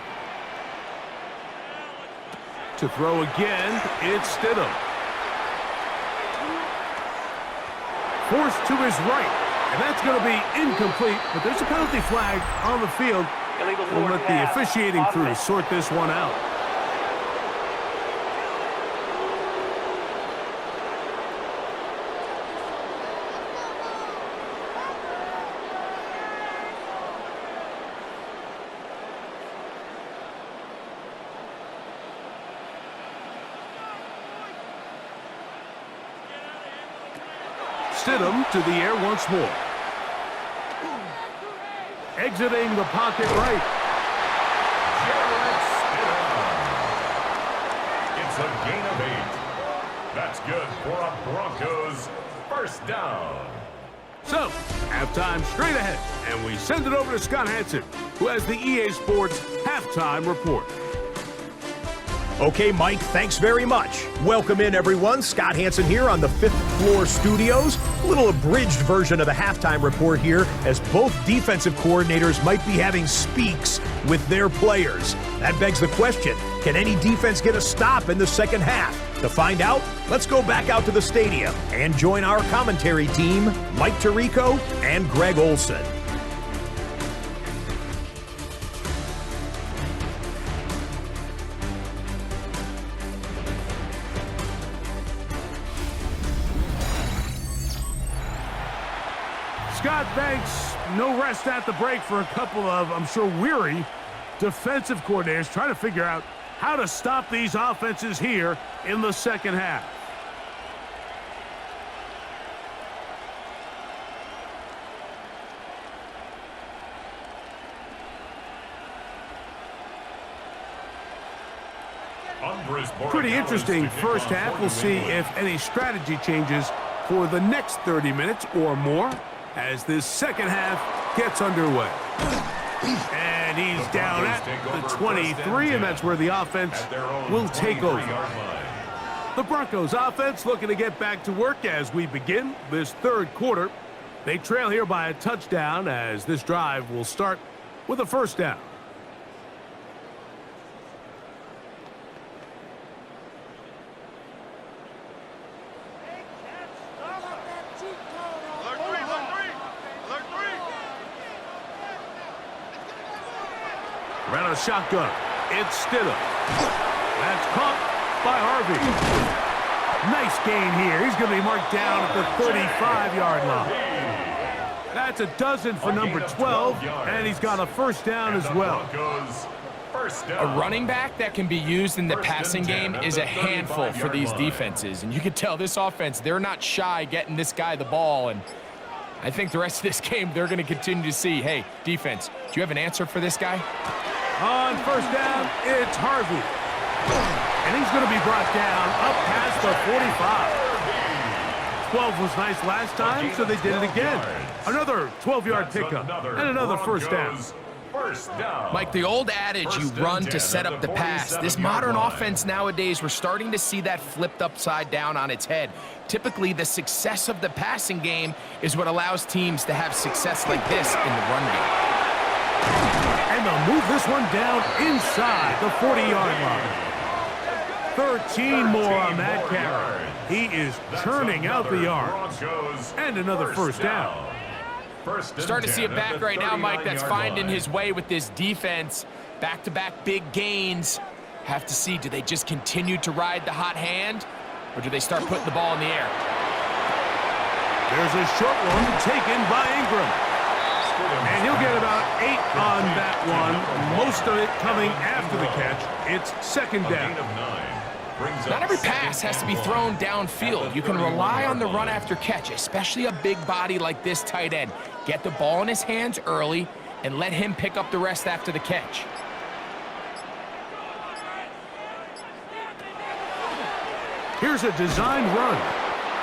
To throw again, it's Stidham. Forced to his right, and that's going to be incomplete, but there's a penalty flag on the field. We'll let the officiating crew sort this one out. Stidham to the air once more. Exiting the pocket right. It's a gain of 8. That's good for a Broncos first down. So, halftime straight ahead, and we send it over to Scott Hansen, who has the EA Sports halftime report. Okay, Mike, thanks very much. Welcome in, everyone. Scott Hansen here on the 5th floor studios. A little abridged version of the halftime report here, as both defensive coordinators might be having speaks with their players. That begs the question, can any defense get a stop in the second half? To find out, let's go back out to the stadium and join our commentary team, Mike Tirico and Greg Olson. Scott, thanks. No rest at the break for a couple of, I'm sure, weary defensive coordinators trying to figure out how to stop these offenses here in the second half. Pretty interesting first half. We'll see if any strategy changes for the next 30 minutes or more as this second half gets underway. And he's down at the 23, and that's where the offense will take over. The Broncos offense looking to get back to work as we begin this third quarter. They trail here by a touchdown as this drive will start with a first down. Ran a shotgun. It's Stidham. That's caught by Harvey. Nice gain here. He's going to be marked down at the 35-yard line. That's a dozen for number 12, and he's got a first down as well. A running back that can be used in the passing game is a handful for these defenses. And you can tell this offense, they're not shy getting this guy the ball. And I think the rest of this game, they're going to continue to see, hey, defense, do you have an answer for this guy? On first down, it's Harvey. And he's going to be brought down up past the 45. 12 was nice last time, so they did it again. Another 12-yard pickup and another first down. Mike, the old adage, you run to set up the pass. This modern offense nowadays, we're starting to see that flipped upside down on its head. Typically, the success of the passing game is what allows teams to have success like this in the run game. And they'll move this one down inside the 40-yard line. 13 more on that carry. He is churning out the yards. And another first down. Starting to see it back right now, Mike, that's finding his way with this defense. Back-to-back big gains. Have to see, do they just continue to ride the hot hand, or do they start putting the ball in the air? There's a short one taken by Ingram. And he'll get about 8 on that one, most of it coming after the catch. It's second down. Not every pass has to be thrown downfield. You can rely on the run after catch, especially a big body like this tight end. Get the ball in his hands early and let him pick up the rest after the catch. Here's a designed run.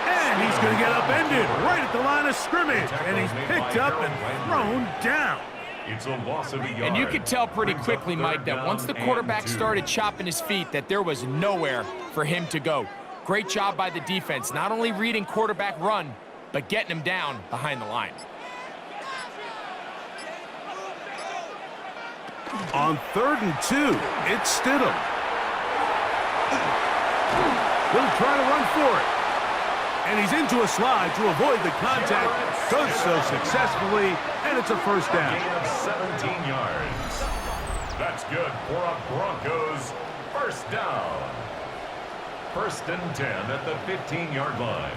And he's going to get upended right at the line of scrimmage. And he's picked up and thrown down. It's a loss of a yard. And you could tell pretty quickly, Mike, that once the quarterback started chopping his feet, that there was nowhere for him to go. Great job by the defense, not only reading quarterback run, but getting him down behind the line. On 3rd and 2, it's Stidham. He'll try to run for it. And he's into a slide to avoid the contact. Does so successfully, and it's a first down. A gain of 17 yards. That's good for a Broncos first down. 1st and 10 at the 15-yard line.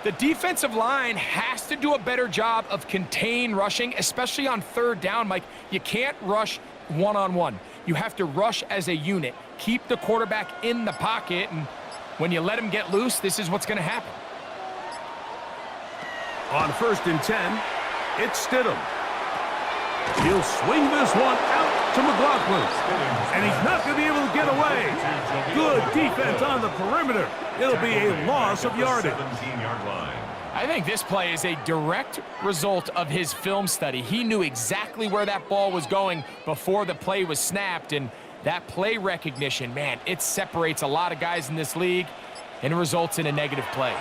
The defensive line has to do a better job of contain rushing, especially on 3rd down, Mike. You can't rush one-on-one. You have to rush as a unit. Keep the quarterback in the pocket, and when you let him get loose, this is what's going to happen. On 1st and 10, it's Stidham. He'll swing this one out to McLaughlin. And he's not going to be able to get away. Good defense on the perimeter. It'll be a loss of yardage. 17-yard line. I think this play is a direct result of his film study. He knew exactly where that ball was going before the play was snapped, and that play recognition, man, it separates a lot of guys in this league and results in a negative play.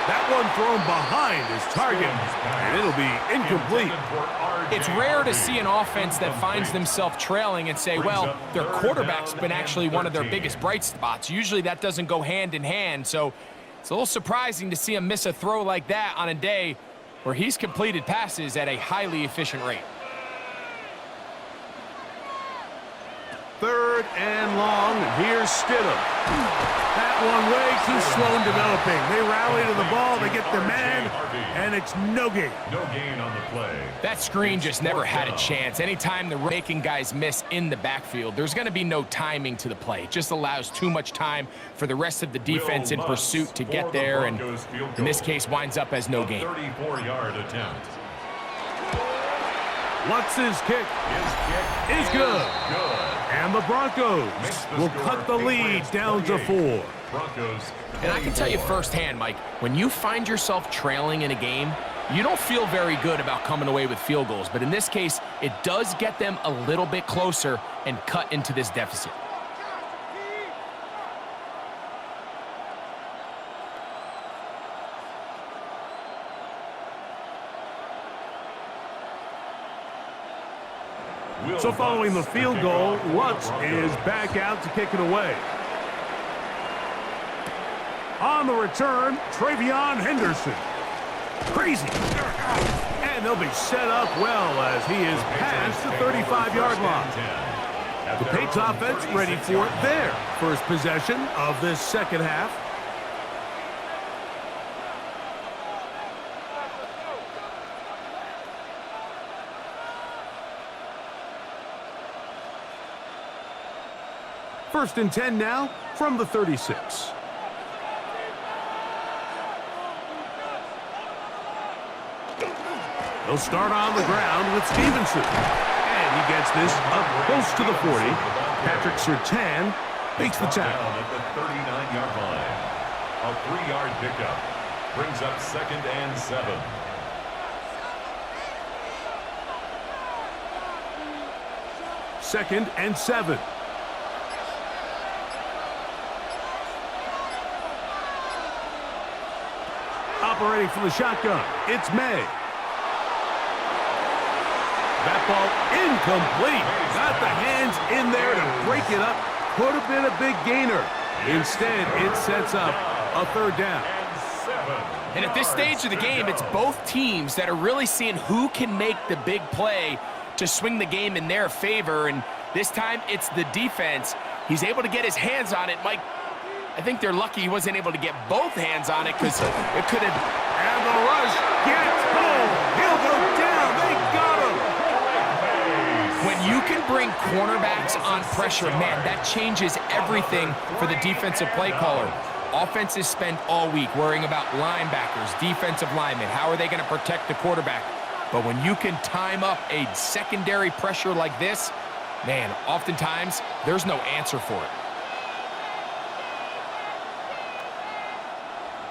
That one thrown behind his target, and it'll be incomplete. It's rare to see an offense that finds themselves trailing and say, well, their quarterback's been actually one of their biggest bright spots. Usually that doesn't go hand in hand, so it's a little surprising to see him miss a throw like that on a day where he's completed passes at a highly efficient rate. 3rd and long, and here's Stidham. That one way too slow in developing. They rally to the ball, they get the man, and it's no gain. No gain on the play. That screen just never had a chance. Anytime they're making guys miss in the backfield, there's going to be no timing to the play. It just allows too much time for the rest of the defense in pursuit to get there, and in this case winds up as no gain. 34-yard attempt. What's his kick? His kick Is good. And the Broncos will cut the lead down to 4. Broncos. And I can tell you firsthand, Mike, when you find yourself trailing in a game, you don't feel very good about coming away with field goals. But in this case, it does get them a little bit closer and cut into this deficit. So following the field goal, Lutz is back out to kick it away. On the return, Travion Henderson. Crazy. And they'll be set up well as he is past the 35-yard line. The Patriots offense ready for their first possession of this second half. First and 10 now from the 36. They'll start on the ground with Stevenson. And he gets this up close to the 40. Patrick Surtain makes the tackle. At the 39-yard line. A 3-yard pickup brings up 2nd and 7. Second and 7. Operating from the shotgun, it's May. That ball incomplete. Got the hands in there to break it up. Could have been a big gainer. Instead, it sets up a 3rd down. And at this stage of the game, it's both teams that are really seeing who can make the big play to swing the game in their favor. And this time, it's the defense. He's able to get his hands on it. Mike, I think they're lucky he wasn't able to get both hands on it because it could have... And the rush gets home. He'll go down. They got him. When you can bring cornerbacks on pressure, man, that changes everything for the defensive play caller. Offenses spend all week worrying about linebackers, defensive linemen. How are they going to protect the quarterback? But when you can time up a secondary pressure like this, Man, oftentimes, there's no answer for it.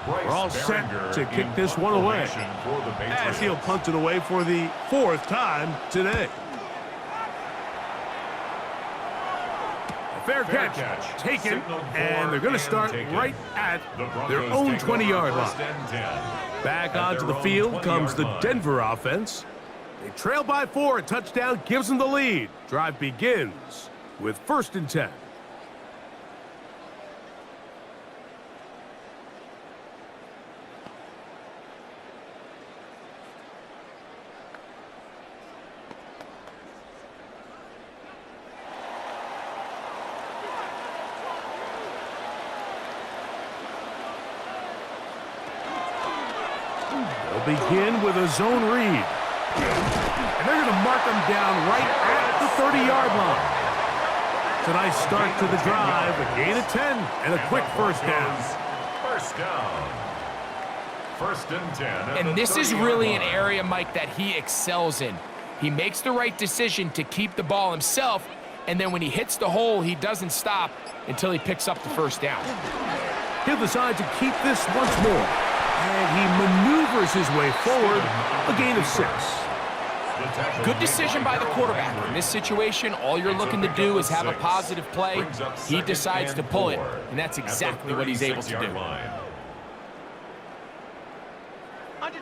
We're all set to kick this one away. As he'll punt it away for the 4th time today. Fair catch taken, and they're going to start right at their own 20-yard line. Back onto the field comes the Denver offense. They trail by 4. A touchdown gives them the lead. Drive begins with 1st and 10. They'll begin with a zone read. And they're going to mark them down right at the 30-yard line. It's a nice start to the drive, a gain of 10, and a quick first down. First down. 1st and 10. And this is really an area, Mike, that he excels in. He makes the right decision to keep the ball himself, and then when he hits the hole, he doesn't stop until he picks up the first down. He'll decide to keep this once more. And he maneuvers his way forward, a gain of 6. Good decision by the quarterback. In this situation, all you're looking to do is have a positive play. He decides to pull it, and that's exactly what he's able to do.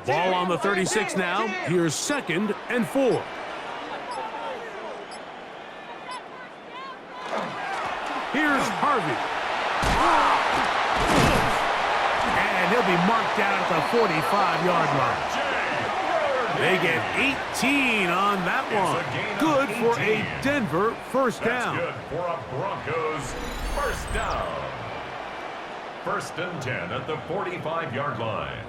Ball on the 36 now. Here's 2nd and 4. Here's Harvey. And he'll be marked down at the 45-yard line. They get 18 on that one. Good for a Denver first down. That's good for a Broncos first down. 1st and 10 at the 45-yard line.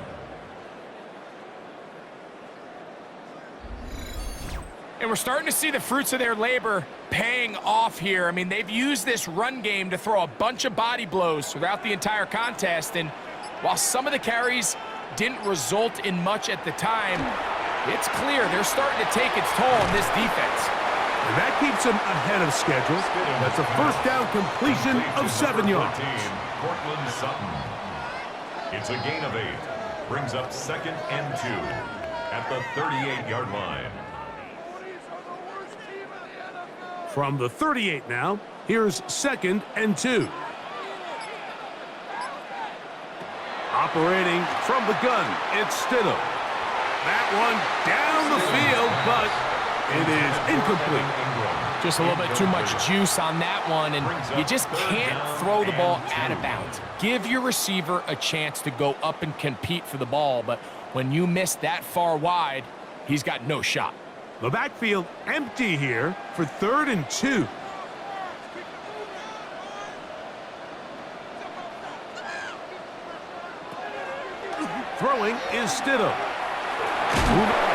And we're starting to see the fruits of their labor paying off here. I mean, they've used this run game to throw a bunch of body blows throughout the entire contest. And while some of the carries didn't result in much at the time, it's clear they're starting to take its toll on this defense. And that keeps them ahead of schedule. That's a first down completion of 7 yards. Cortland Sutton. It's a gain of 8. Brings up 2nd and 2 at the 38-yard line. From the 38 now, here's 2nd and 2. Operating from the gun, it's Stidham. That one down the field, but it is incomplete. Just a little bit too much juice on that one, and you just can't throw the ball out of bounds. Give your receiver a chance to go up and compete for the ball, but when you miss that far wide, he's got no shot. The backfield empty here for 3rd and 2. Throwing is Stidham.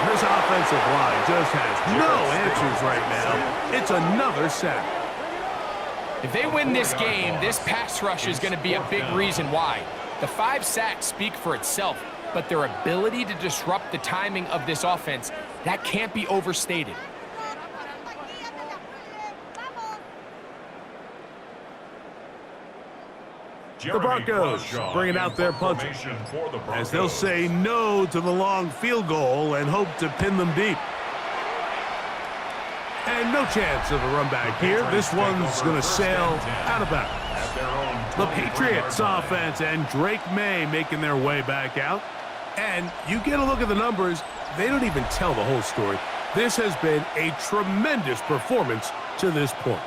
This offensive line just has no answers right now. It's another sack. If they win this game, this pass rush is going to be a big reason why. The 5 sacks speak for itself, but their ability to disrupt the timing of this offense, that can't be overstated. The Broncos bringing out their punter as they'll say no to the long field goal and hope to pin them deep. And no chance of a run back here. This one's going to sail out of bounds. The Patriots offense and Drake May making their way back out. And you get a look at the numbers, they don't even tell the whole story. This has been a tremendous performance to this point.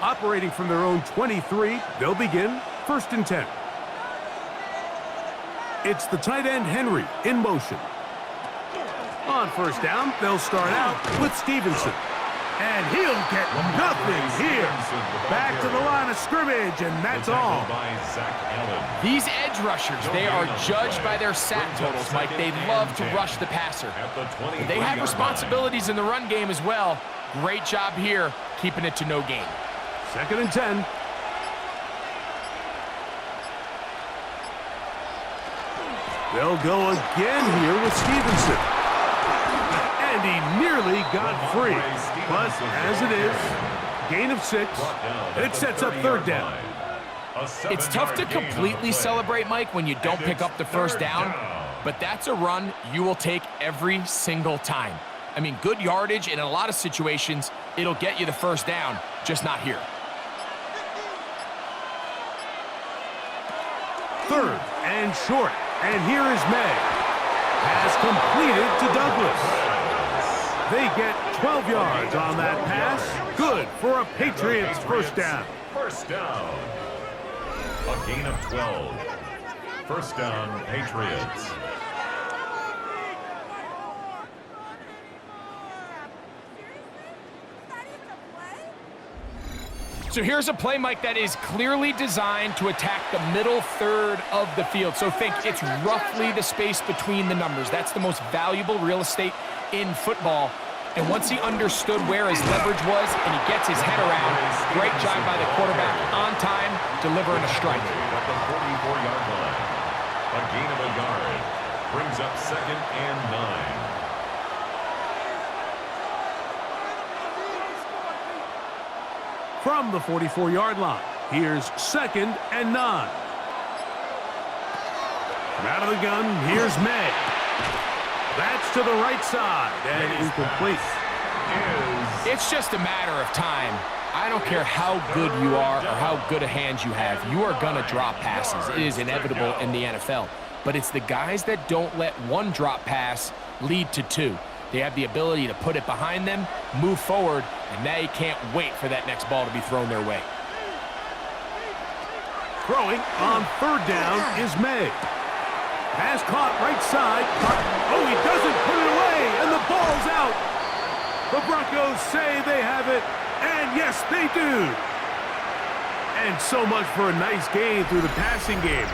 Operating from their own 23, they'll begin 1st and 10. It's the tight end Henry in motion. On first down, they'll start out with Stevenson. And he'll get nothing here. Back to the line of scrimmage, and that's all. These edge rushers, they are judged by their sack totals, Mike. They love to rush the passer. They have responsibilities in the run game as well. Great job here, keeping it to no gain. 2nd and 10. They'll go again here with Stevenson. And he nearly got free. But as it is, gain of 6, and it sets up third down. It's tough to completely celebrate, Mike, when you don't pick up the first down, but that's a run you will take every single time. I mean, good yardage, and in a lot of situations, it'll get you the first down, just not here. Third and short, and here is May. Pass completed to Douglas. They get 12 yards on that pass. Good for a Patriots first down. First down. A gain of 12. First down, Patriots. So here's a play, Mike, that is clearly designed to attack the middle third of the field. So think it's roughly the space between the numbers. That's the most valuable real estate in football. And once he understood where his leverage was and he gets his head around, great job by the quarterback on time, delivering a strike. At the 44-yard line. A gain of a yard. Brings up second and 9. From the 44-yard line, here's second and 9. From out of the gun, here's May. That's to the right side and incomplete. It's just a matter of time. I don't care how good you are or how good a hand you have. You are going to drop passes. It is inevitable in the NFL. But it's the guys that don't let one drop pass lead to 2. They have the ability to put it behind them, move forward, and they can't wait for that next ball to be thrown their way. Throwing on third down is May. Pass caught right side. Oh, he doesn't put it away, and the ball's out. The Broncos say they have it, and yes, they do. And so much for a nice gain through the passing game.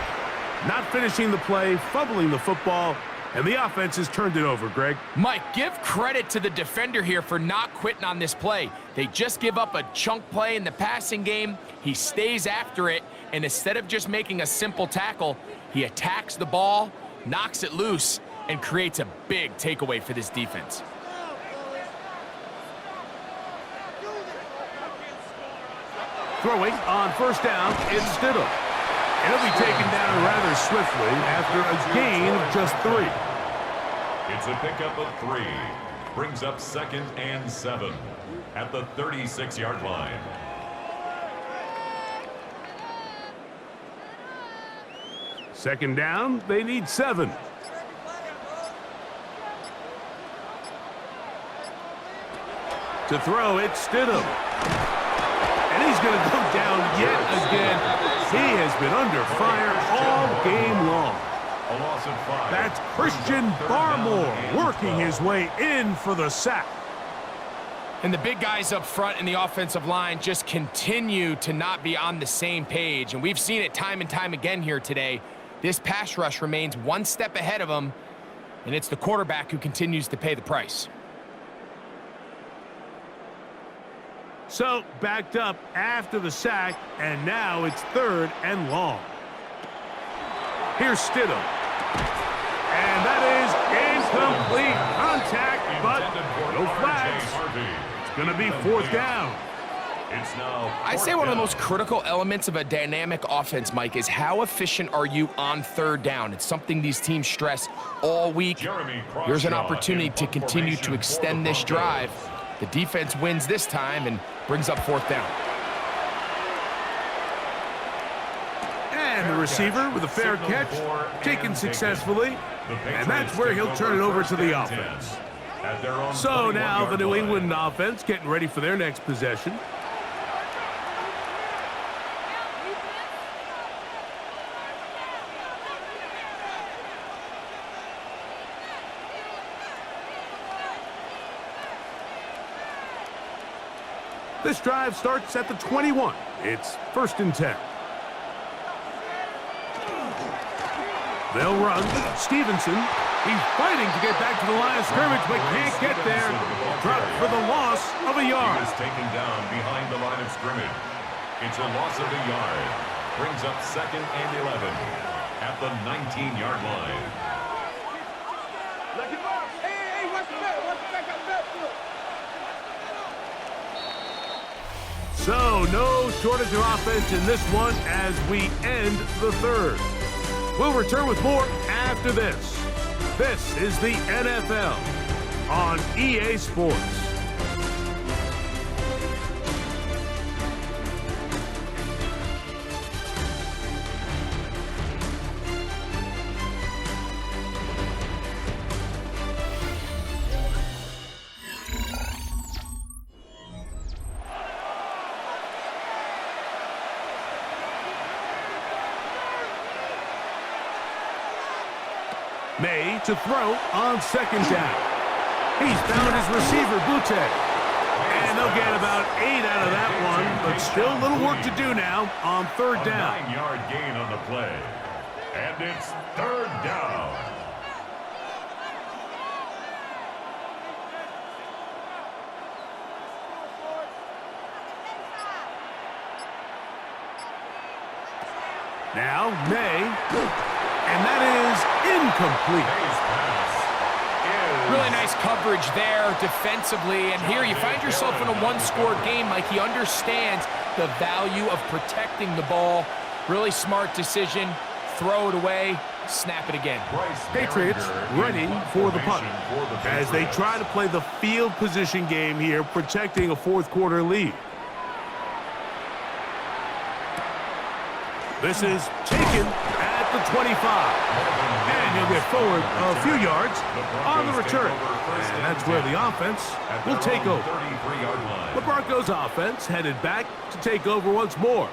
Not finishing the play, fumbling the football, and the offense has turned it over, Greg. Mike, give credit to the defender here for not quitting on this play. They just give up a chunk play in the passing game. He stays after it, and instead of just making a simple tackle, he attacks the ball, knocks it loose, and creates a big takeaway for this defense. Throwing on first down is Stidham. He'll be taken down rather swiftly after a gain of just 3. It's a pickup of 3. Brings up second and 7 at the 36-yard line. Second down, they need 7. To throw, it's Stidham. And he's going to go down yet again. He has been under fire all game long. A loss of 5. That's Christian Barmore working his way in for the sack. And the big guys up front in the offensive line just continue to not be on the same page. And we've seen it time and time again here today. This pass rush remains one step ahead of them, and it's the quarterback who continues to pay the price. So, backed up after the sack, and now it's third and long. Here's Stidham. And that is incomplete contact, but no flags. It's going to be fourth down. It's now I'd say one of the most critical elements of a dynamic offense, Mike, is how efficient are you on third down? It's something these teams stress all week. Here's an opportunity to continue to extend this drive. The defense wins this time and brings up fourth down. And the receiver with a fair catch, taken successfully, and that's where he'll turn it over to the offense. So now the New England offense getting ready for their next possession. This drive starts at the 21. It's first and 10. They'll run. Stevenson, he's fighting to get back to the line of scrimmage, but can't get there. Dropped for the loss of a yard. He is taken down behind the line of scrimmage. It's a loss of a yard. Brings up second and 11 at the 19-yard line. So, no shortage of offense in this one as we end the third. We'll return with more after this. This is the NFL on EA Sports. May to throw on second down. He's found his receiver, Butte. And they'll get about 8 out of that one, but still a little work to do now on third down. A 9-yard gain on the play. And it's third down. Now, May. And that is incomplete. Really nice coverage there defensively. And here you find yourself in a one-score game. Like, he understands the value of protecting the ball. Really smart decision. Throw it away. Snap it again. Patriots ready for the punt as they try to play the field position game here, protecting a fourth-quarter lead. This is taken at the 25. And he'll get forward a few yards on the return. And that's where the offense will take over. The Broncos offense headed back to take over once more.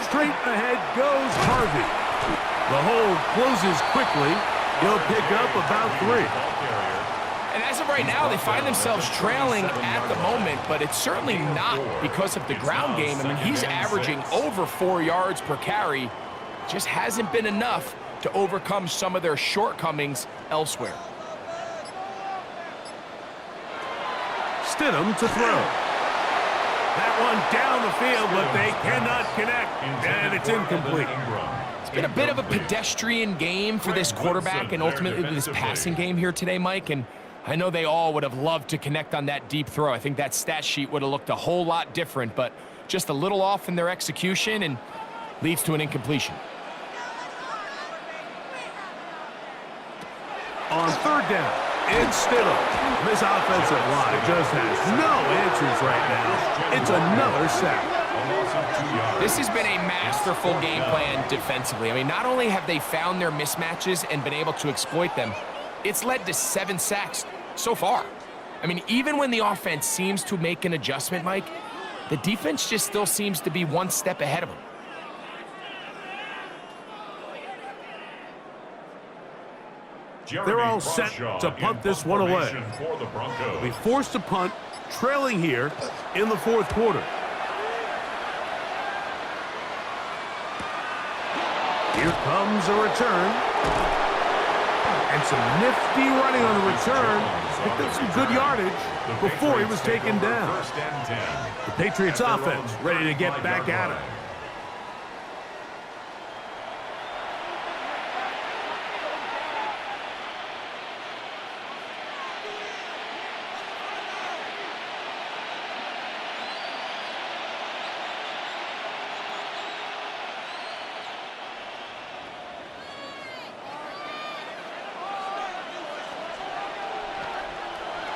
Straight ahead goes Harvey. The hold closes quickly. He'll pick up about 3. And as of right now, they find themselves trailing at the moment, but it's certainly not because of the ground game. I mean, he's averaging over 4 yards per carry. Just hasn't been enough to overcome some of their shortcomings elsewhere. Stidham to throw. That one down the field, but they cannot connect, and it's incomplete. It's been a bit of a pedestrian game for this quarterback and ultimately this passing game here today, Mike, and I know they all would have loved to connect on that deep throw. I think that stat sheet would have looked a whole lot different, but just a little off in their execution and leads to an incompletion. On third down, it's Stidham. This offensive line just has no answers right now. It's another sack. This has been a masterful game plan defensively. I mean, not only have they found their mismatches and been able to exploit them, it's led to 7 sacks so far. I mean, even when the offense seems to make an adjustment, Mike, the defense just still seems to be one step ahead of them. They're all set to punt this one away. They'll be forced to punt, trailing here in the fourth quarter. Here comes a return. And some nifty running on the return. Picked up some good yardage before he was taken down. The Patriots offense ready to get back at him.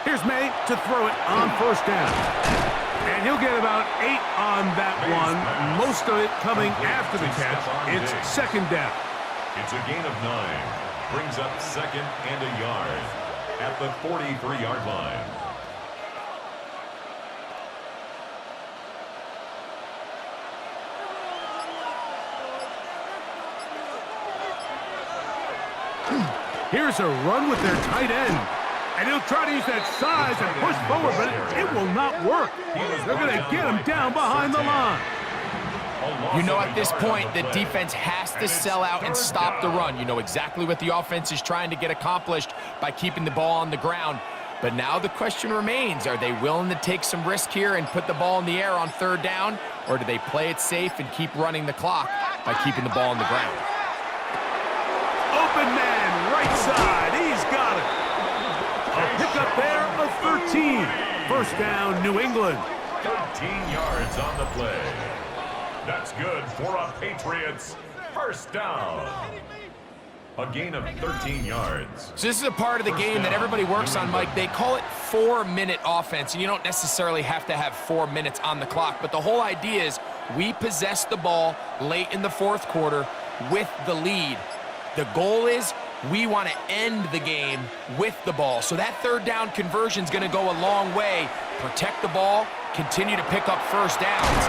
Here's May to throw it on first down. And he'll get about 8 on that one, most of it coming after the catch. It's second down. It's a gain of 9. Brings up second and a yard at the 43-yard line. Here's a run with their tight end. And he'll try to use that size and push forward, but it will not work. They're going to get him down behind the line. You know at this point, the defense has to sell out and stop the run. You know exactly what the offense is trying to get accomplished by keeping the ball on the ground. But now the question remains, are they willing to take some risk here and put the ball in the air on third down, or do they play it safe and keep running the clock by keeping the ball on the ground? Open man, right side, he's got it. A pickup there of 13. First down, New England. 13 yards on the play. That's good for a Patriots first down. A gain of 13 yards. So this is a part of the game that everybody works on, Mike. They call it 4-minute offense, and you don't necessarily have to have 4 minutes on the clock. But the whole idea is we possess the ball late in the fourth quarter with the lead. The goal is we want to end the game with the ball. So that third down conversion is going to go a long way. Protect the ball, continue to pick up first downs.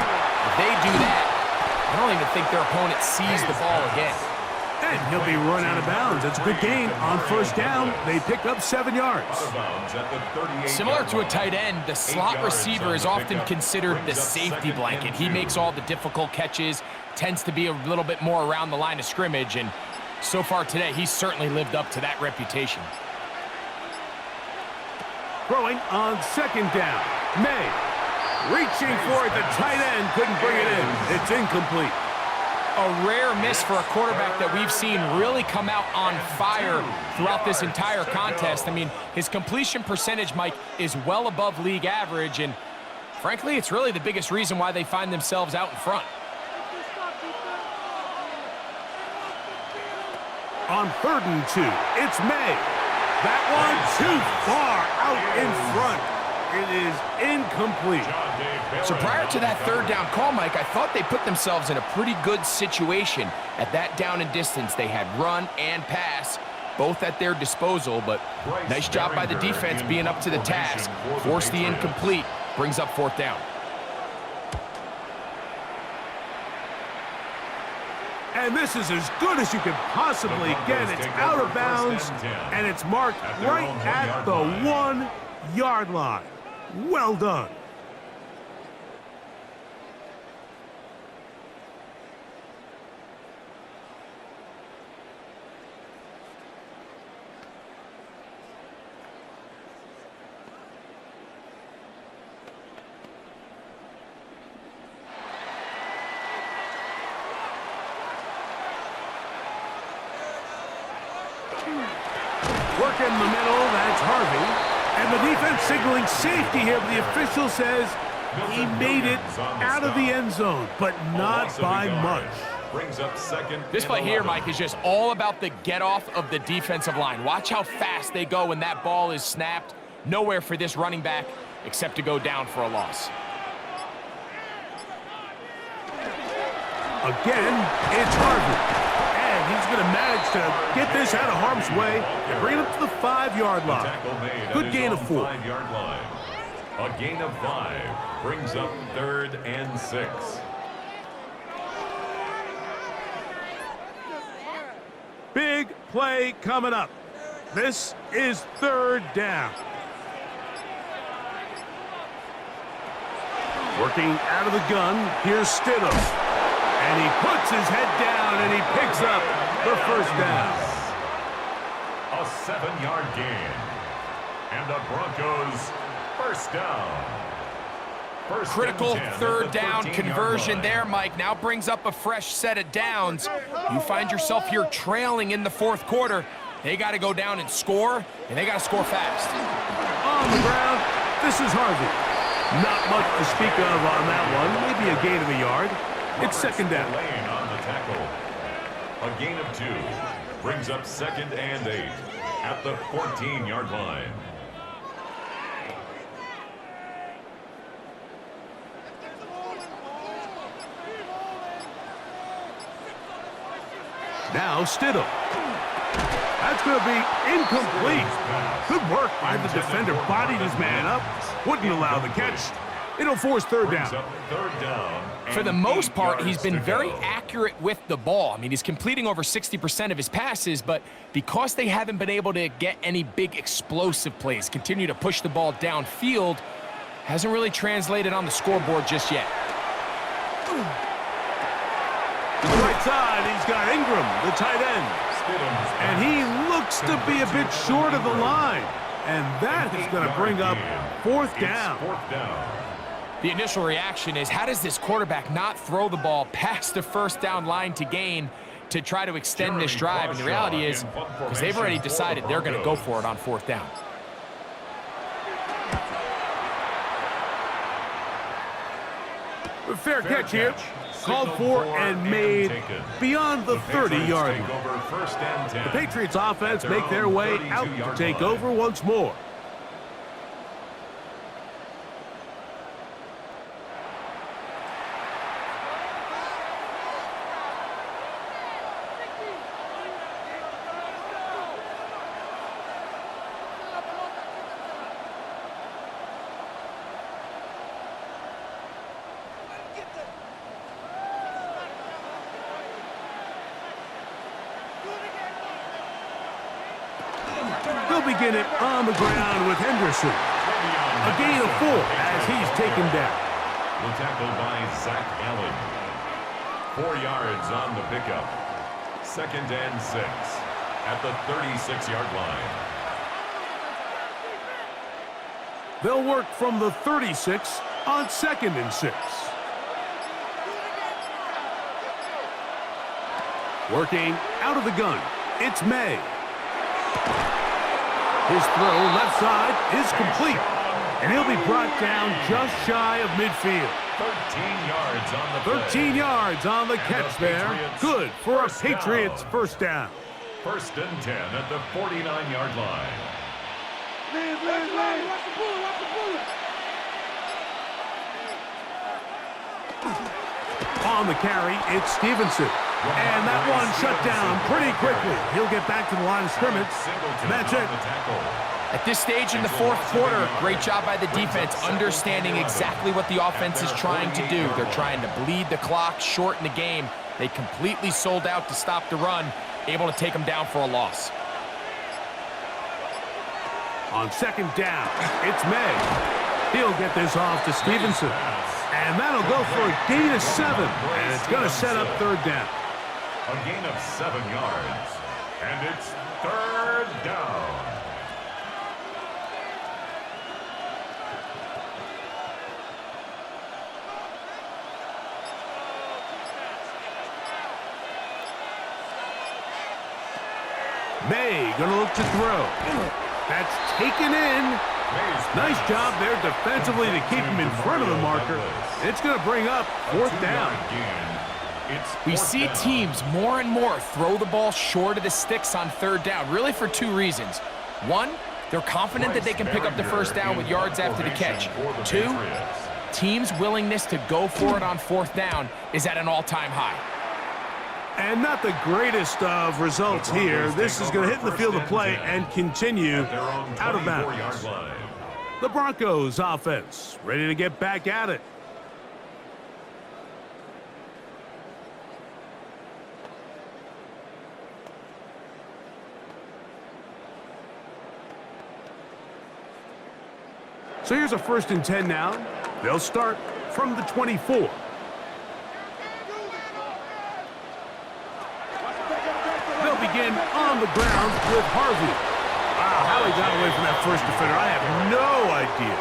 If they do that, I don't even think their opponent sees the ball again. And he'll be run out of bounds. It's a good gain on first down. They pick up 7 yards. Similar to a tight end, the slot receiver is often considered the safety blanket. He makes all the difficult catches, tends to be a little bit more around the line of scrimmage, and so far today, he's certainly lived up to that reputation. Throwing on second down. May. Reaching for it. The tight end couldn't bring it in. It's incomplete. A rare miss for a quarterback that we've seen really come out on fire throughout this entire contest. I mean, his completion percentage, Mike, is well above league average, and frankly, it's really the biggest reason why they find themselves out in front. On 3rd and 2, it's May. That one too far out in front. It is incomplete. So prior to that third down call, Mike, I thought they put themselves in a pretty good situation at that down and distance. They had run and pass, both at their disposal, but nice job by the defense being up to the task. Force the incomplete, brings up 4th down. And this is as good as you can possibly get. It's out of bounds, and it's marked right at the 1-yard line. Well done. Work in the middle, that's Harvey. And the defense signaling safety here, but the official says he made it out of the end zone, but not by much. This play here, Mike, is just all about the get-off of the defensive line. Watch how fast they go when that ball is snapped. Nowhere for this running back except to go down for a loss. Again, it's Harvey. And he's going to manage to get this out of harm's way and bring it up to the 5-yard line. Good gain of 4. A gain of 5 brings up 3rd and 6. Big play coming up. This is 3rd down. Working out of the gun, here's Stidham. And he puts his head down and he picks up the first down. A 7-yard gain. And the Broncos first down. Critical third down conversion there, Mike. Now brings up a fresh set of downs. You find yourself here trailing in the 4th quarter. They got to go down and score, and they got to score fast. On the ground, this is Harvey. Not much to speak of on that one. Maybe a gain of a yard. It's 2nd down. Lane on the tackle. A gain of 2 brings up 2nd and 8 at the 14-yard line. Now Stidham. That's going to be incomplete. Good work by the defender. Bodied his man up. Wouldn't allow the catch. It'll force 3rd down. For the most part, he's been very accurate with the ball. I mean, he's completing over 60% of his passes, but because they haven't been able to get any big explosive plays, continue to push the ball downfield, hasn't really translated on the scoreboard just yet. outside. He's got Ingram, the tight end. And he looks to be a bit short of the line. And that is going to bring up fourth down. The initial reaction is, how does this quarterback not throw the ball past the first down line to gain to try to extend this drive? And the reality is, because they've already decided they're going to go for it on fourth down. Fair catch here. Called for and made beyond the 30-yard line. The Patriots offense make their way out to take over once more. They'll begin it on the ground with Henderson. A gain of 4 as he's taken down. The tackle by Zach Allen. 4 yards on the pickup. 2nd and 6 at the 36-yard line. They'll work from the 36 on 2nd and 6. Working out of the gun, it's May. His throw left side is complete, and he'll be brought down just shy of midfield. 13 yards on the play. 13 yards on the catch there. Good for a Patriots first down. 1st and 10 at the 49-yard line. On the carry, it's Stevenson. And that one shut down pretty quickly. He'll get back to the line of scrimmage. And that's it. At this stage in the fourth quarter, great job by the defense, understanding exactly what the offense is trying to do. They're trying to bleed the clock, shorten the game. They completely sold out to stop the run, able to take them down for a loss. On 2nd down, it's May. He'll get this off to Stevenson. And that'll go for a gain of 7. And it's going to set up 3rd down. A gain of 7 yards. And it's 3rd down. May going to look to throw. That's taken in. Nice job there defensively to keep him in front of the marker. It's going to bring up 4th down. We see teams more and more throw the ball short of the sticks on 3rd down, really for 2 reasons. 1, they're confident that they can pick up the first down with yards after the catch. 2, teams' willingness to go for it on 4th down is at an all-time high. And not the greatest of results here. This is going to hit in the field of play and continue out of bounds. The Broncos offense ready to get back at it. So here's a 1st and 10 now. They'll start from the 24. They'll begin on the ground with Harvey. Wow, how he got away from that first defender, I have no idea.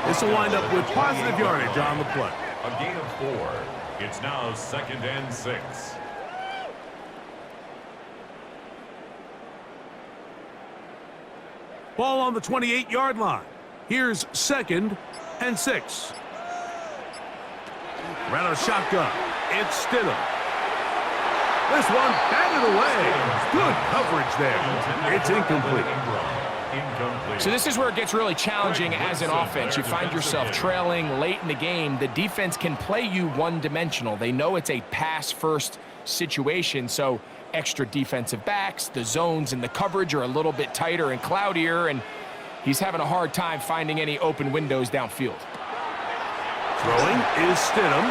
This will wind up with positive yardage on the play. A gain of 4. It's now 2nd and 6. Ball on the 28-yard line. Here's 2nd and 6. Ran a shotgun. It's Stidham. This one batted away. Good coverage there. It's incomplete. So this is where it gets really challenging as an offense. You find yourself trailing late in the game. The defense can play you one-dimensional. They know it's a pass-first situation, so extra defensive backs, the zones and the coverage are a little bit tighter and cloudier, and he's having a hard time finding any open windows downfield. Throwing is Stidham.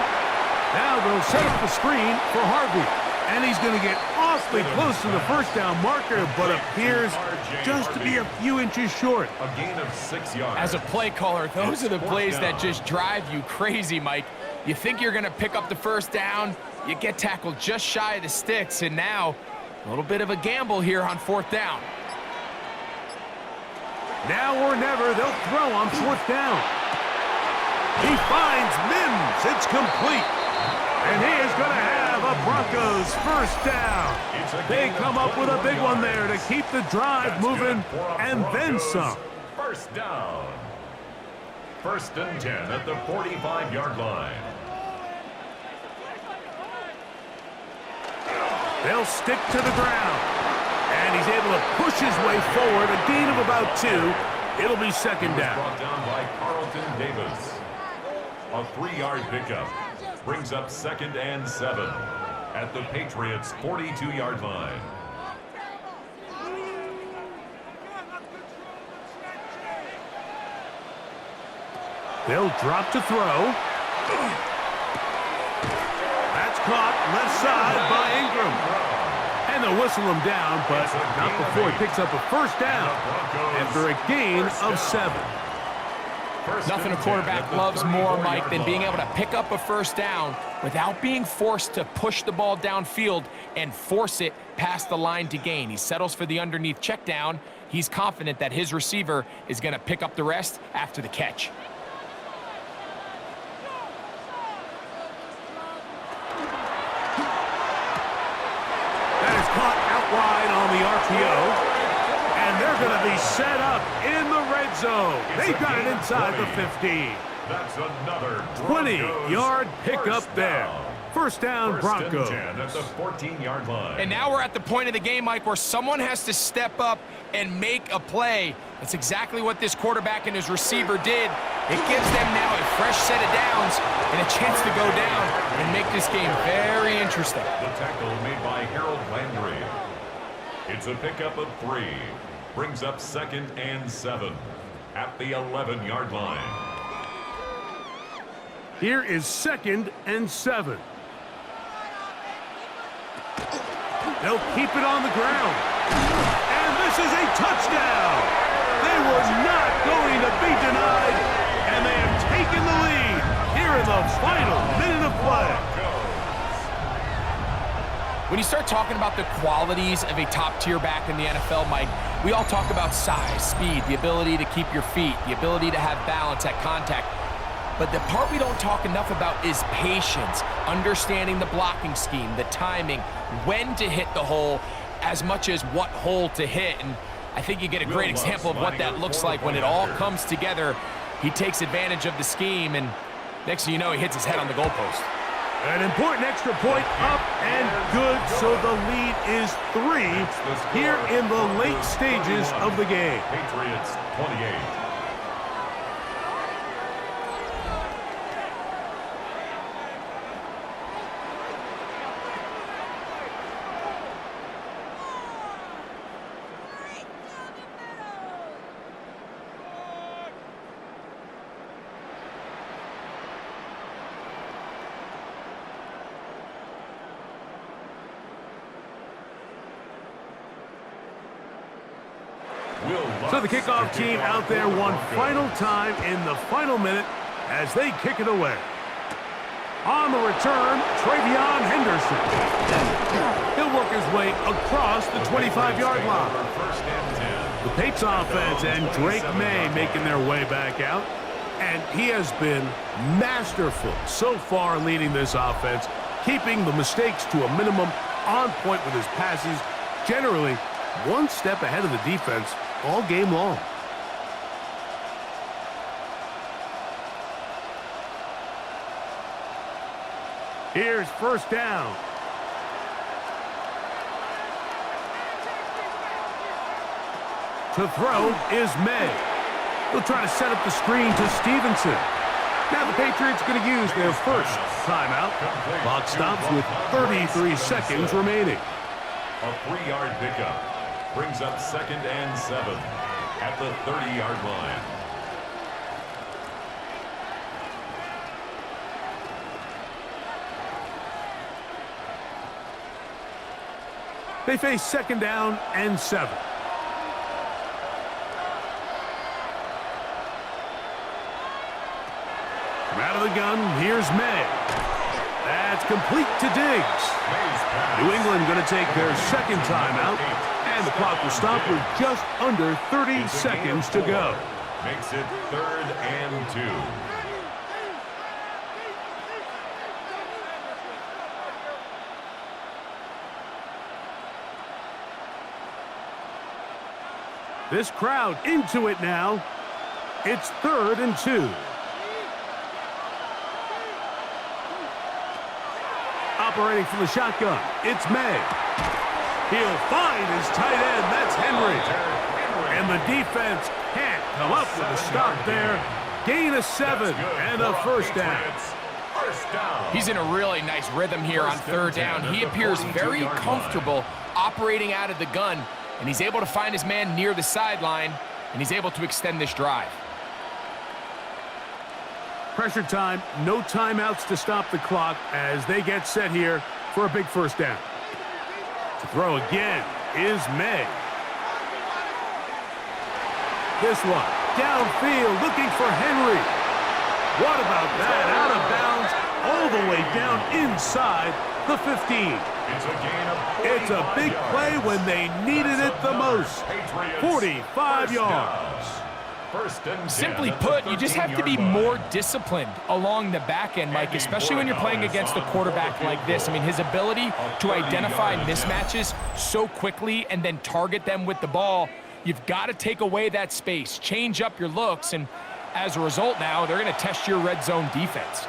Now they'll set up the screen for Harvey. And he's going to get awfully close to the first down marker, but appears just to be a few inches short. A gain of 6 yards. As a play caller, those are the plays that just drive you crazy, Mike. You think you're going to pick up the first down, You get tackled just shy of the sticks, and now a little bit of a gamble here on 4th down. Now or never, they'll throw on 4th down. He finds Mims. It's complete. And he is going to have a Broncos 1st down. They come up with a big one there to keep the drive moving and then some. 1st down. 1st and 10 at the 45-yard line. They'll stick to the ground. And he's able to push his way forward, a gain of about 2. It'll be 2nd down. Brought down by Carlton Davis. A 3-yard pickup brings up 2nd and 7 at the Patriots' 42-yard line. They'll drop to throw. That's caught left side by Ingram. And they'll whistle him down, but not before he picks up a 1st down after a gain of 7. Nothing a quarterback loves more, Mike, than being able to pick up a 1st down without being forced to push the ball downfield and force it past the line to gain. He settles for the underneath check down. He's confident that his receiver is going to pick up the rest after the catch. Caught out wide on the RPO, and they're going to be set up in the red zone. They've got it inside the 15. That's another 20-yard pickup there. 1st down, Broncos. 1st and 10 at the 14-yard line. And now we're at the point of the game, Mike, where someone has to step up and make a play. That's exactly what this quarterback and his receiver did. It gives them now a fresh set of downs and a chance to go down and make this game very interesting. The tackle made by Harold Landry. It's a pickup of 3. Brings up 2nd and 7 at the 11-yard line. Here is 2nd and 7. They'll keep it on the ground. And this is a touchdown. They were not going to be denied, and they have taken the lead here in the final minute of play. When you start talking about the qualities of a top-tier back in the NFL, Mike, we all talk about size, speed, the ability to keep your feet, the ability to have balance at contact. But the part we don't talk enough about is patience, understanding the blocking scheme, the timing, when to hit the hole, as much as what hole to hit. And I think you get a great example of what that looks like when it all comes together. He takes advantage of the scheme, and next thing you know, he hits his head on the goalpost. An important extra point up and good, so the lead is 3 here in the late stages of the game. Patriots 28. So the kickoff team out there one final time in the final minute as they kick it away. On the return, Travion Henderson. He'll work his way across the 25-yard line. The Patriots offense and Drake May making their way back out. And he has been masterful so far leading this offense, keeping the mistakes to a minimum, on point with his passes, generally one step ahead of the defense all game long. Here's 1st down. To throw is May. He'll try to set up the screen to Stevenson. Now the Patriots going to use their first timeout. Clock stops with 33 seconds remaining. A 3-yard pickup brings up 2nd and 7 at the 30-yard line. They face 2nd down and 7. From out of the gun, here's May. That's complete to Diggs. New England going to take their second timeout, and the clock will stop with just under 30 seconds to go. Makes it 3rd and 2. This crowd into it now. It's 3rd and 2. Operating from the shotgun, it's May. He'll find his tight end. That's Henry. And the defense can't come up with a stop there. Gain of 7 and a first down. He's in a really nice rhythm here on 3rd down. He appears very comfortable operating out of the gun, and he's able to find his man near the sideline, and he's able to extend this drive. Pressure time, no timeouts to stop the clock as they get set here for a big first down. To throw again is May. This one, downfield, looking for Henry. What about that? Out of bounds, all the way down inside the 15. It's a big play when they needed it the most. 45 yards. Simply put, you just have to be more disciplined along the back end, Mike, especially when you're playing against a quarterback like this. I mean, his ability to identify mismatches so quickly and then target them with the ball, you've got to take away that space, change up your looks, and as a result now, they're going to test your red zone defense.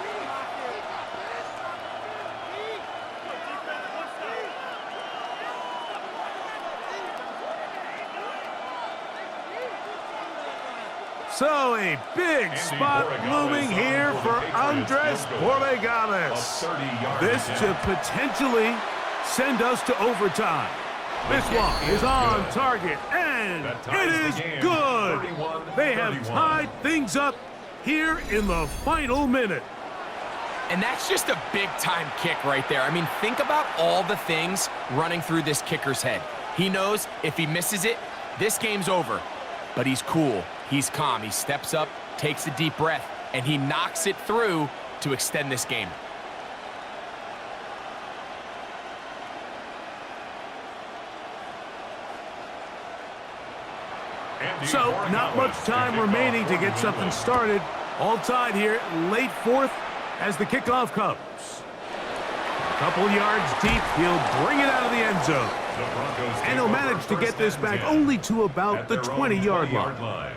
So a big spot looming here for Andres Borregames. This to potentially send us to overtime. This one is on target, and it is good. They have tied things up here in the final minute. And that's just a big-time kick right there. I mean, think about all the things running through this kicker's head. He knows if he misses it, this game's over. But he's cool. He's calm. He steps up, takes a deep breath, and he knocks it through to extend this game. So, not much time remaining to get something started. All tied here, late 4th as the kickoff comes. A couple yards deep, he'll bring it out of the end zone. And he'll manage to get this back only to about the 20-yard line.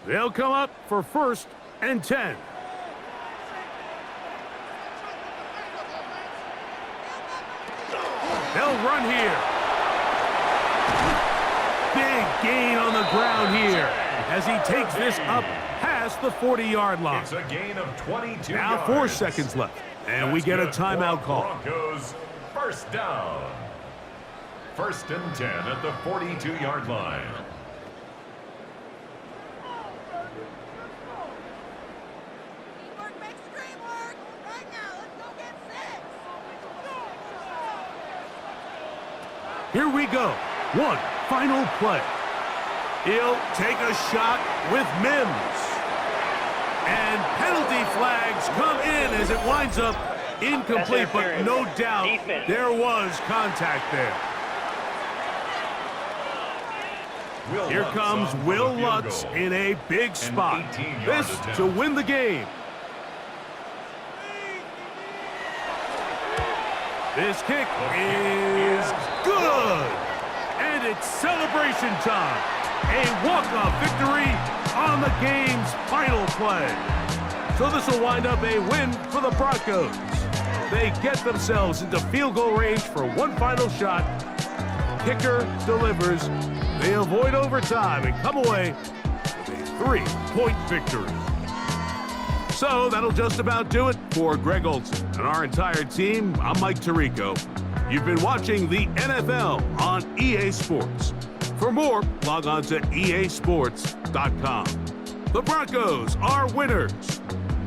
They'll come up for 1st and 10. They'll run here. Big gain on the ground here as he takes this up past the 40-yard line. It's a gain of 22 now yards. 4 seconds left, and we get a timeout call. Broncos, 1st down. 1st and 10 at the 42-yard line. Here we go. One final play. He'll take a shot with Mims. And penalty flags come in as it winds up incomplete, but no doubt there was contact there. Here comes Will Lutz in a big spot. This to win the game. This kick is good. And it's celebration time. A walk-off victory on the game's final play. So this will wind up a win for the Broncos. They get themselves into field goal range for one final shot. Kicker delivers. They avoid overtime and come away with a 3-point victory. So that'll just about do it for Greg Olson and our entire team. I'm Mike Tirico. You've been watching the NFL on EA Sports. For more, log on to easports.com. The Broncos are winners.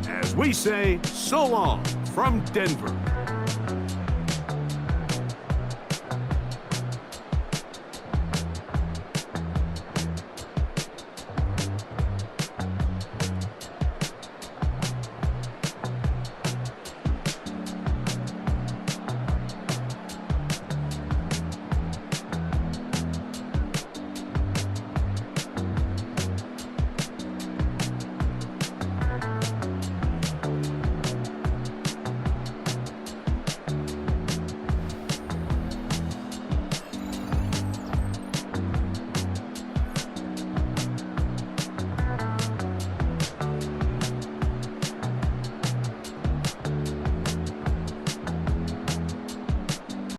As we say, so long from Denver.